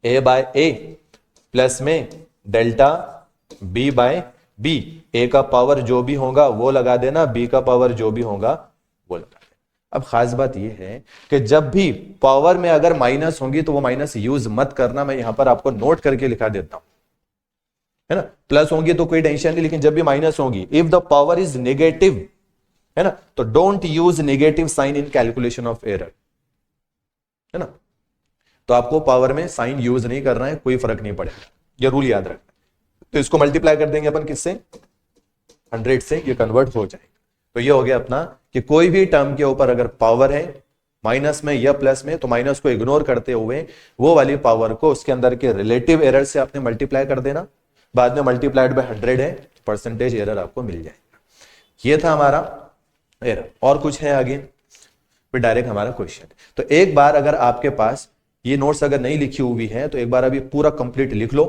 A: A bye A plus में डेल्टा बी बाय बी। ए का पावर जो भी होगा वो लगा देना, बी का पावर जो भी होगा वो लगा देना। अब खास बात यह है कि जब भी पावर में अगर माइनस होंगी तो वो माइनस यूज मत करना, मैं यहां पर आपको नोट करके लिखा देता हूं। है ना, प्लस होंगी तो कोई टेंशन नहीं, लेकिन जब भी माइनस होंगी, if the power is negative, है ना, तो don't use negative sign in calculation of error, है ना। तो आपको पावर में साइन यूज नहीं करना है, कोई फर्क नहीं पड़ेगा, ये रूल याद रखना। तो इसको मल्टीप्लाई कर देंगे अपन किससे, 100 से, ये कन्वर्ट हो जाएगा। तो ये हो गया अपना कि कोई भी टर्म के ऊपर अगर पावर है माइनस में या प्लस में, तो माइनस को इग्नोर करते हुए वो वाली पावर को उसके अंदर के रिलेटिव एरर से आपने मल्टीप्लाई कर देना, बाद में मल्टीप्लाइड बाय 100 है, परसेंटेज एरर आपको मिल जाएगा। ये था हमारा एरर। और कुछ है आगे, फिर डायरेक्ट हमारा क्वेश्चन। तो एक बार अगर आपके पास ये नोट्स अगर नहीं लिखी हुई है तो एक बार अभी पूरा कंप्लीट लिख लो,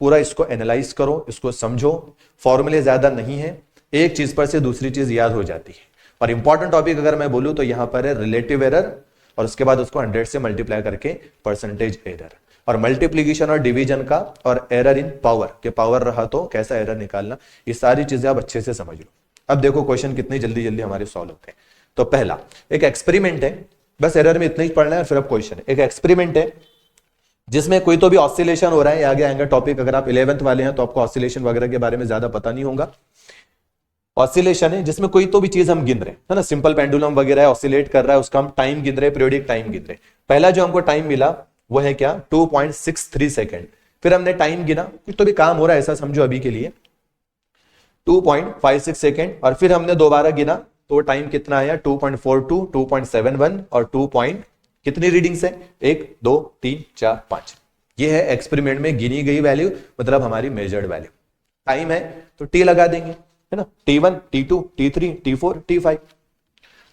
A: पूरा इसको एनालाइज करो, इसको समझो। फॉर्मूले ज्यादा नहीं है, एक चीज पर से दूसरी चीज याद हो जाती है। और इंपॉर्टेंट टॉपिक अगर मैं बोलूं तो यहां पर है रिलेटिव एरर, और उसके बाद उसको 100 से मल्टीप्लाई करके परसेंटेज एरर, और मल्टीप्लीकेशन और डिवीजन का, और एरर इन पावर के पावर रहा तो कैसा एरर निकालना, ये सारी चीजें आप अच्छे से समझ लो। अब देखो क्वेश्चन कितनी जल्दी जल्दी हमारे सॉल्व होते हैं। तो पहला एक एक्सपेरिमेंट है, बस एरर में इतना ही पढ़ना है, फिर अब क्वेश्चन है। एक एक्सपेरिमेंट है जिसमें कोई तो भी ऑसिलेशन हो रहा है, आगे आएगा टॉपिक, अगर आप 11th वाले हैं तो आपको ऑसिलेशन वगैरह के बारे में ज्यादा पता नहीं होगा। ऑसिलेशन है जिसमें कोई तो भी चीज हम गिन रहे हैं, है ना, सिंपल पेंडुलम वगैरह ऑसिलेट कर रहा है, उसका हम टाइम गिन रहे हैं, पीरियोडिक टाइम गिन रहे हैं। पहला जो हमको टाइम मिला वो है क्या, 2.63 सेकेंड। फिर हमने टाइम गिना, कुछ तो भी काम हो रहा है ऐसा समझो अभी के लिए, 2.56 सेकेंड, और फिर हमने दोबारा गिना तो टाइम कितना आया, 2.42, 2.71 और 2 कितनी रीडिंग्स है, 1 2 3 4 5। ये है एक्सपेरिमेंट में गिनी गई वैल्यू, मतलब हमारी मेजर्ड वैल्यू। टाइम है तो टी लगा देंगे, है ना, T1 T2 T3 T4 T5।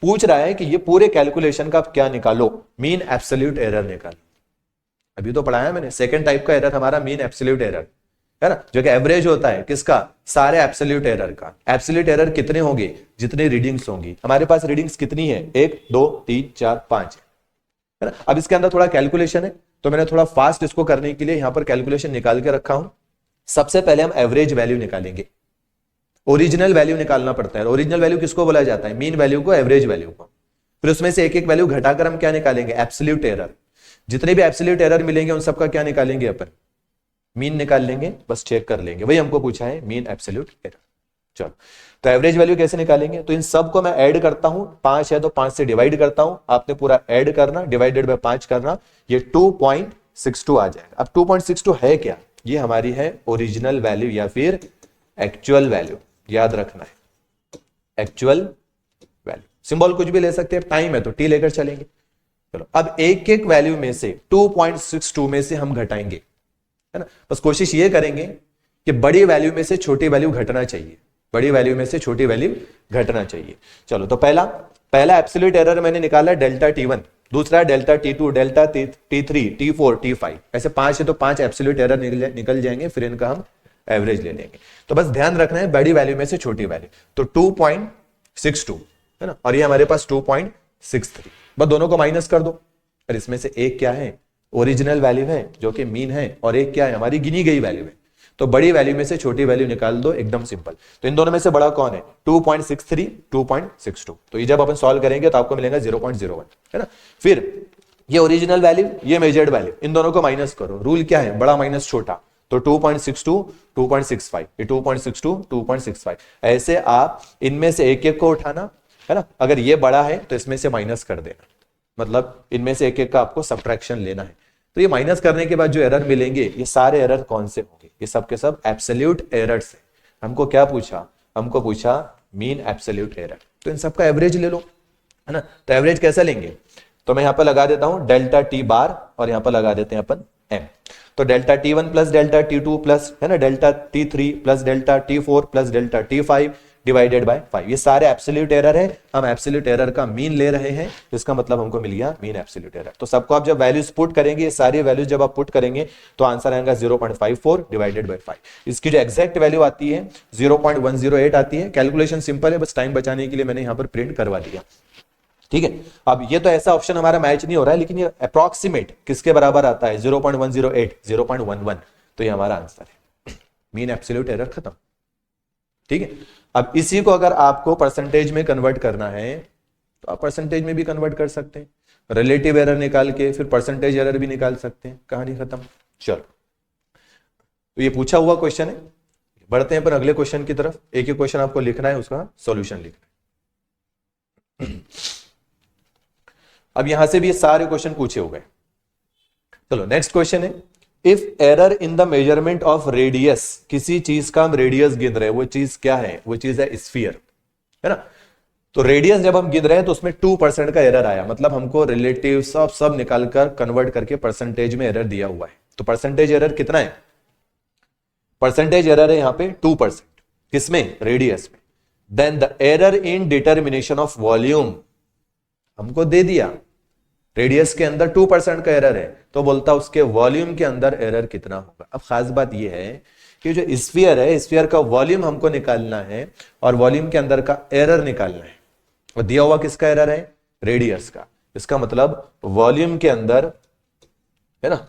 A: पूछ रहा है कि ये पूरे कैलकुलेशन का आप क्या निकालो, मीन एब्सोल्यूट एरर निकालो। अभी तो पढ़ाया मैंने, सेकंड टाइप का एरर हमारा मीन एब्सोल्यूट एरर, है ना, जो कि एवरेज होता है किसका, सारे एब्सोल्यूट एरर का। एब्सोल्यूट एरर कितने होंगे, जितनी रीडिंग्स होंगी। हमारे पास रीडिंग्स कितनी है, 1 2 3 4 5 है ना। अब इसके अंदर थोड़ा कैलकुलेशन है, तो मैंने थोड़ा फास्ट इसको करने के लिए यहां पर कैलकुलेशन निकाल के रखा हूं। सबसे पहले हम एवरेज वैल्यू निकालेंगे, ओरिजिनल वैल्यू निकालना पड़ता है। ओरिजिनल वैल्यू किसको बोला जाता है, मीन वैल्यू को, एवरेज वैल्यू को। फिर उसमें से एक एक वैल्यू घटाकर हम क्या निकालेंगे, एब्सोल्यूट एरर। जितने भी एब्सोल्यूट एरर मिलेंगे उन सबका क्या निकालेंगे अपन, मीन निकाल लेंगे, बस चेक कर लेंगे, वही हमको पूछा है, मीन एब्सोल्यूट एरर। चलो, तो एवरेज वैल्यू कैसे निकालेंगे, तो इन सबको मैं ऐड करता हूं, 5 है तो 5 से डिवाइड करता हूं, आपने पूरा ऐड करना, डिवाइडेड बाय 5 करना, ये 2.62 आ जाएगा। अब 2.62 है क्या, ये हमारी है ओरिजिनल वैल्यू या फिर एक्चुअल वैल्यू, याद रखना है, एक्चुअल वैल्यू। सिंबल कुछ भी ले सकते हैं, टाइम है तो टी लेकर चलेंगे। चलो, अब एक एक वैल्यू में से 2.62 में से हम घटाएंगे, है ना। बस कोशिश ये करेंगे कि बड़ी वैल्यू में से छोटी वैल्यू घटना चाहिए, बड़ी वैल्यू में से छोटी वैल्यू घटना चाहिए। चलो, तो पहला एब्सोल्यूट एरर मैंने निकाला डेल्टा T1, दूसरा delta T2, delta T3, T4 T5, ऐसे 5 है तो 5 एब्सोल्यूट एरर निकल जाएंगे, फिर इनका हम एवरेज ले लेंगे। तो बस ध्यान रखना है बड़ी वैल्यू में से छोटी वैल्यू, तो 2.62 है ना, और ये हमारे पास 2.63, बस दोनों को माइनस कर दो। और इसमें से एक क्या है, ओरिजिनल वैल्यू है जो कि मीन है, और एक क्या है, हमारी गिनी गई वैल्यू है। तो बड़ी वैल्यू में से छोटी वैल्यू निकाल दो, एकदम सिंपल। तो इन दोनों में से बड़ा कौन है, 2.63 2.62। तो ये जब अपन सॉल्व करेंगे तो आपको मिलेगा 0.01, है ना। फिर ये ओरिजिनल वैल्यू, ये मेजर्ड वैल्यू, इन दोनों को माइनस करो। रूल क्या है, बड़ा माइनस छोटा, तो 2.62 2.65, ये 2.62 2.65, ऐसे आप इनमें से एक एक को उठाना, है ना। अगर ये बड़ा है तो इसमें से माइनस कर देना, मतलब इनमें से एक एक का आपको सब्ट्रैक्शन लेना है। तो ये माइनस करने के बाद जो एरर मिलेंगे, ये सारे एरर कौन से होंगे, ये सब के सब एब्सोल्यूट एरर्स है। हमको क्या पूछा, हमको पूछा मीन एब्सोल्यूट एरर, तो इन सबका एवरेज ले लो, है ना। तो एवरेज कैसा लेंगे, तो मैं यहां पर लगा देता हूं डेल्टा T बार, और यहां पर लगा देते हैं अपन M। तो delta T1 plus delta T2 plus, है ना, delta T3 plus delta T4 plus delta T5 divided by 5, ये सारे एब्सोल्यूट एरर है। हम एब्सोल्यूट एरर का मीन ले रहे हैं, इसका मतलब हमको मिल गया मीन एब्सोल्यूट एरर। तो सबको आप जब वैल्यूज पुट करेंगे, ये सारी वैल्यूज जब आप पुट करेंगे तो आंसर आएगा 0.54 डिवाइडेड बाय 5। इसकी जो एग्जैक्ट वैल्यू आती है 0.108 आती है। कैलकुलेशन सिंपल है, बस टाइम बचाने के लिए मैंने यहां पर प्रिंट करवा दिया, ठीक है। अब ये तो ऐसा ऑप्शन हमारा मैच नहीं हो रहा है, लेकिन ये अप्रॉक्सीमेट किसके बराबर आता है, 0.108 0.11, तो ये हमारा आंसर है, मीन एब्सोल्यूट एरर खत्म, ठीक है। अब इसी को अगर आपको परसेंटेज में कन्वर्ट करना है तो आप परसेंटेज में भी कन्वर्ट कर सकते हैं, रिलेटिव एरर निकाल के फिर परसेंटेज एरर भी निकाल सकते हैं, कहानी खत्म। चलो, तो ये पूछा हुआ क्वेश्चन है। बढ़ते हैं पर अगले क्वेश्चन की तरफ। एक ही क्वेश्चन आपको लिखना है, उसका सॉल्यूशन लिखना है। अब यहां से भी ये सारे क्वेश्चन पूछे हुए हैं। चलो नेक्स्ट क्वेश्चन है, if error in the measurement of radius, किसी चीज का हम रेडियस गिन रहे हैं, वो चीज क्या है? वो चीज है स्फीयर, है ना। तो रेडियस जब हम गिन रहे हैं तो उसमें 2% का एरर आया, मतलब हमको रिलेटिव सब निकालकर कन्वर्ट करके परसेंटेज में एरर दिया हुआ है। तो परसेंटेज एरर कितना है? परसेंटेज एरर है यहां पे 2%। किसमें? रेडियस में। Then the error in determination of volume, हमको दे दिया रेडियस के अंदर 2% का एरर है, तो बोलता उसके वॉल्यूम के अंदर एरर कितना होगा। अब खास बात यह है कि जो स्फीयर है, स्फीयर का वॉल्यूम हमको निकालना है और वॉल्यूम के अंदर का एरर निकालना है। और दिया हुआ किसका एरर है? रेडियस का। इसका मतलब वॉल्यूम के अंदर, है ना,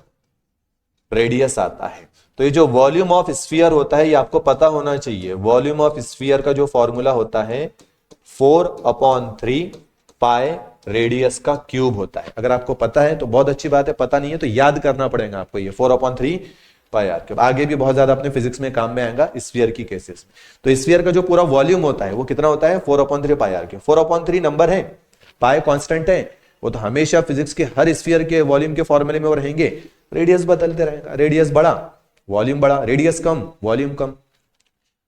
A: रेडियस आता है। तो ये जो वॉल्यूम ऑफ स्फीयर होता है, ये आपको पता होना चाहिए। वॉल्यूम ऑफ स्फीयर का जो फॉर्मूला होता है 4/3 पाई रेडियस का क्यूब होता है। अगर आपको पता है तो बहुत अच्छी बात है, पता नहीं है तो याद करना पड़ेगा आपको ये 4/3 पाई आर क्यूब। आगे भी बहुत ज्यादा अपने फिजिक्स में काम में आएगा स्फीयर की केसेस में। तो स्फीयर का जो पूरा वॉल्यूम होता है वो कितना होता है? 4/3 पाई आर क्यूब। 4/3 नंबर है, पाई कांस्टेंट है, वो तो हमेशा फिजिक्स के हर स्फीयर के वॉल्यूम के फॉर्मूले में वो रहेंगे। रेडियस बदलते रहेगा, रेडियस बढ़ा वॉल्यूम बढ़ा, रेडियस कम वॉल्यूम कम।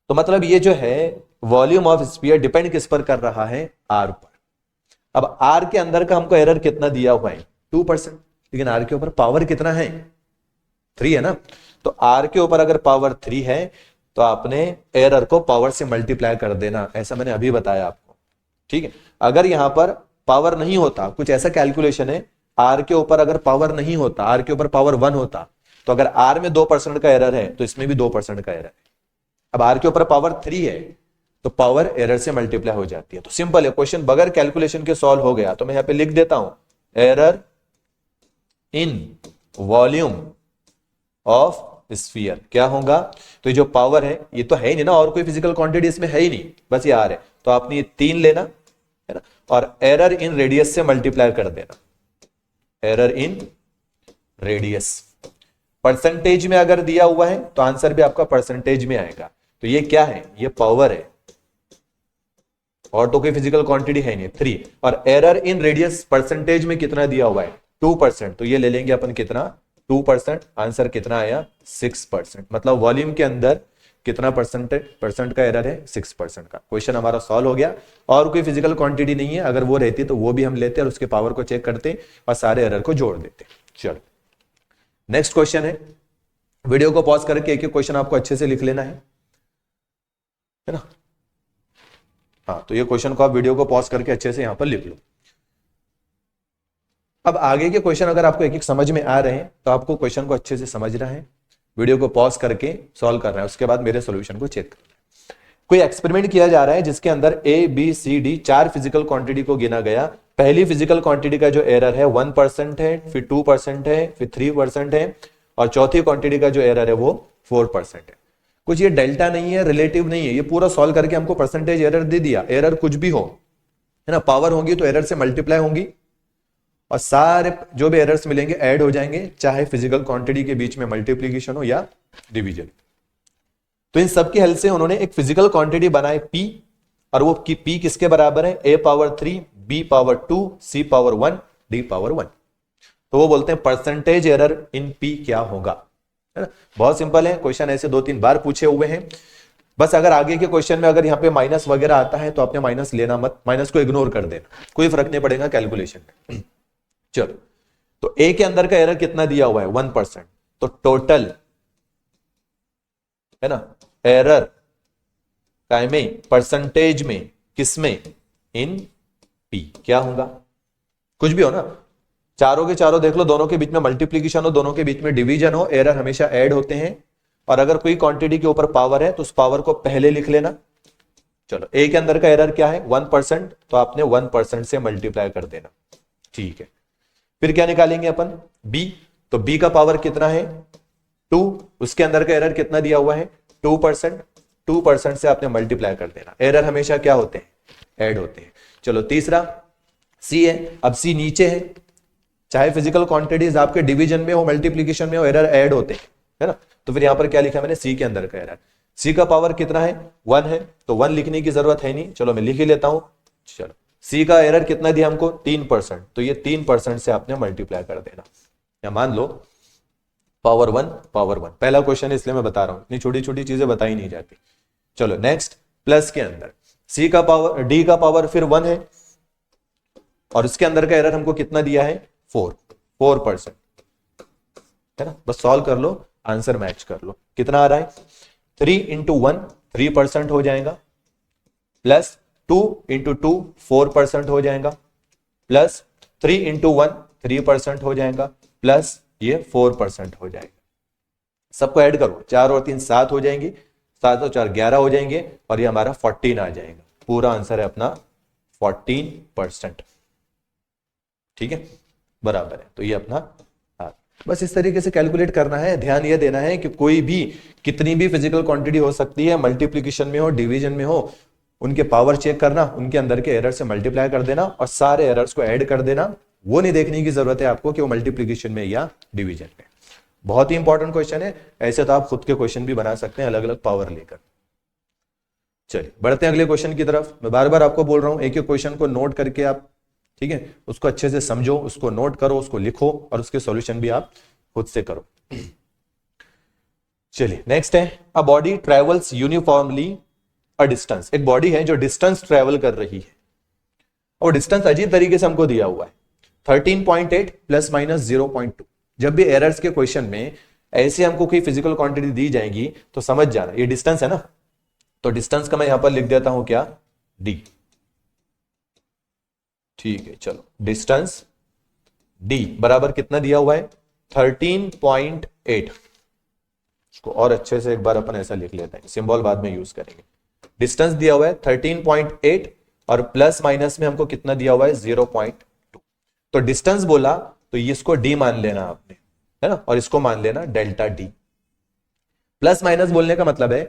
A: तो मतलब ये जो है वॉल्यूम ऑफ स्फीयर डिपेंड किस पर कर रहा है? आर पर। अब आर के अंदर का हमको एरर कितना दिया हुआ है? 2%। लेकिन आर के ऊपर पावर कितना है? 3 है ना। तो आर के ऊपर अगर पावर 3 है तो आपने एरर को पावर से मल्टीप्लाई कर देना, ऐसा मैंने अभी बताया आपको, ठीक है। अगर यहां पर पावर नहीं होता, कुछ ऐसा कैलकुलेशन है, आर के ऊपर अगर पावर नहीं होता, आर के ऊपर पावर 1 होता, तो अगर आर में 2% का एरर है तो इसमें भी 2% का एरर है। अब आर के ऊपर पावर 3 है तो पावर एरर से मल्टीप्लाई हो जाती है। तो सिंपल है क्वेश्चन, बगैर कैलकुलेशन के सॉल्व हो गया। तो मैं यहां पे लिख देता हूं error in volume of sphere क्या होगा? तो ये जो पावर है ये तो है ही नहीं ना, और कोई फिजिकल क्वांटिटी इसमें है ही नहीं, बस ये आर है। तो आपने ये 3 लेना है ना, और एरर इन रेडियस से मल्टीप्लाई कर देना, एरर इन रेडियस। परसेंटेज में अगर दिया हुआ है तो आंसर भी आपका परसेंटेज में आएगा। तो ये क्या है? ये पावर है, और तो कोई फिजिकल क्वांटिटी है नहीं, 3। और एरर इन रेडियस परसेंटेज में कितना दिया हुआ है? 2%। तो ये ले लेंगे अपन कितना? 2%। आंसर कितना आया? 6%। मतलब वॉल्यूम के अंदर कितना परसेंट का एरर है? 6% का। क्वेश्चन हमारा सॉल्व हो गया। और कोई फिजिकल क्वांटिटी नहीं है, अगर वो रहती तो वो भी हम लेते और उसके पावर को चेक करते और सारे एरर को जोड़ देते। चलो नेक्स्ट क्वेश्चन है, वीडियो को पॉज करके एक एक क्वेश्चन आपको अच्छे से लिख लेना है ना। हाँ, तो ये क्वेश्चन को आप वीडियो को पॉज करके अच्छे से यहां पर लिख लो। अब आगे के क्वेश्चन अगर आपको एक एक समझ में आ रहे हैं तो आपको क्वेश्चन को अच्छे से समझना है, वीडियो को पॉज करके सॉल्व करना है, उसके बाद मेरे सॉल्यूशन को चेक करना है। कोई एक्सपेरिमेंट किया जा रहा है जिसके अंदर A B C D 4 physical quantity को गिना गया। पहली फिजिकल क्वांटिटी का जो एरर है 1% है, फिर 2% है, फिर 3% है, और चौथी क्वांटिटी का जो एरर है वो 4% है। कुछ ये डेल्टा नहीं है, रिलेटिव नहीं है, ये पूरा सॉल्व करके हमको परसेंटेज एरर दे दिया। एरर कुछ भी हो, है ना, पावर होगी तो एरर से मल्टीप्लाई होंगी और सारे जो भी एरर्स मिलेंगे ऐड हो जाएंगे, चाहे फिजिकल क्वांटिटी के बीच में मल्टीप्लीकेशन हो या डिवीजन। तो इन सब की हेल्प से उन्होंने एक फिजिकल क्वांटिटी बनाई P, और वो P किसके बराबर है? A⁻3, B⁻2, C⁻1, D⁻1। तो वो बोलते हैं परसेंटेज एरर इन P क्या होगा, है ना। बहुत सिंपल है, क्वेश्चन ऐसे 2-3 बार पूछे हुए हैं। बस अगर आगे के क्वेश्चन में अगर यहाँ पे माइनस वगैरह आता है तो आपने माइनस लेना मत, माइनस को इग्नोर कर देना, कोई फर्क नहीं पड़ेगा कैलकुलेशन में। चलो, तो ए के अंदर का एरर कितना दिया हुआ है? 1%। तो टोटल, है ना, एरर में परसेंटेज में किसमें? इन पी क्या होगा? कुछ भी हो ना, चारों के चारों देख लो, दोनों के बीच में मल्टीप्लीकेशन हो, दोनों के बीच में डिवीजन हो, एरर हमेशा ऐड होते हैं। और अगर कोई क्वांटिटी के ऊपर पावर है तो उस पावर को पहले लिख लेना। चलो, ए के अंदर का एरर क्या है? 1%, तो आपने 1% से मल्टीप्लाई कर देना, ठीक है। फिर क्या निकालेंगे अपन? बी। तो बी का पावर कितना है? 2। उसके अंदर का एरर कितना दिया हुआ है? 2%। 2% से आपने मल्टीप्लाई कर देना। एरर हमेशा क्या होते हैं? ऐड होते हैं। चलो तीसरा सी है। अब सी नीचे है, चाहे फिजिकल क्वांटिटीज आपके डिवीजन में हो, मल्टीप्लीकेशन में हो, एरर ऐड होते हैं, है ना। तो फिर यहां पर क्या लिखा मैंने, सी के अंदर का एरर। सी का पावर कितना है, 1 है, तो 1 लिखने की जरूरत है नहीं, चलो मैं लिख ही लेता हूं। चलो सी का एरर कितना दिया हमको, 3%, तो ये 3% से आपने मल्टीप्लाई कर देना, या मान लो पावर 1, पहला क्वेश्चन है इसलिए मैं बता रहा हूं, इतनी छोटी छोटी चीजें बताई नहीं जाती। चलो नेक्स्ट, प्लस के अंदर सी का पावर, डी का पावर फिर 1 है, और इसके अंदर का एरर हमको कितना दिया है, 4% है ना। बस सॉल्व कर लो, आंसर मैच कर लो, कितना आ रहा है, 3 इंटू 1 3% हो जाएगा, प्लस 2 इंटू 2 4% हो जाएगा, प्लस 3 इंटू 1 3% हो जाएगा, प्लस ये 4% हो जाएगा। सबको ऐड करो, 4 और 3 7 हो जाएंगी, 7 और 4 11 हो जाएंगे, और ये हमारा 14 आ जाएगा। पूरा आंसर है अपना 14%। ठीक है, बराबर है, तो ये अपना बस इस तरीके से कैलकुलेट करना है। ध्यान यह देना है कि कोई भी कितनी भी फिजिकल क्वांटिटी हो सकती है, मल्टीप्लिकेशन में हो, डिवीजन में हो, उनके पावर चेक करना, उनके अंदर के एरर से मल्टीप्लाई कर देना और सारे एरर्स को ऐड कर देना। वो नहीं देखने की जरूरत है आपको कि वो मल्टीप्लिकेशन में या डिवीजन में। बहुत ही इंपॉर्टेंट क्वेश्चन है, ऐसे तो आप खुद के क्वेश्चन भी बना सकते हैं अलग अलग पावर लेकर। चलिए बढ़ते हैं अगले क्वेश्चन की तरफ। मैं बार बार आपको बोल रहा हूं, एक एक क्वेश्चन को नोट करके आप, ठीक है, उसको अच्छे से समझो, उसको नोट करो, उसको लिखो और उसके सॉल्यूशन भी आप खुद से करो। चलिए नेक्स्ट है, a body travels uniformly a distance. एक बॉडी है जो डिस्टेंस ट्रेवल कर रही है, और डिस्टेंस अजीब तरीके से हमको दिया हुआ है 13.8 प्लस माइनस 0.2। जब भी एरर्स के क्वेश्चन में ऐसे हमको कोई फिजिकल क्वांटिटी दी जाएगी तो समझ जाना ये डिस्टेंस है ना, तो डिस्टेंस का मैं यहां पर लिख देता हूं क्या, डी। ठीक है, चलो डिस्टेंस डी बराबर कितना दिया हुआ है, 13.8। इसको और अच्छे से एक बार अपन ऐसा लिख लेते हैं, सिंबल बाद में यूज करेंगे। डिस्टेंस दिया हुआ है 13.8 और प्लस माइनस में हमको कितना दिया हुआ है, 0.2। तो डिस्टेंस बोला तो इसको डी मान लेना आपने, है ना, और इसको मान लेना डेल्टा डी। प्लस माइनस बोलने का मतलब है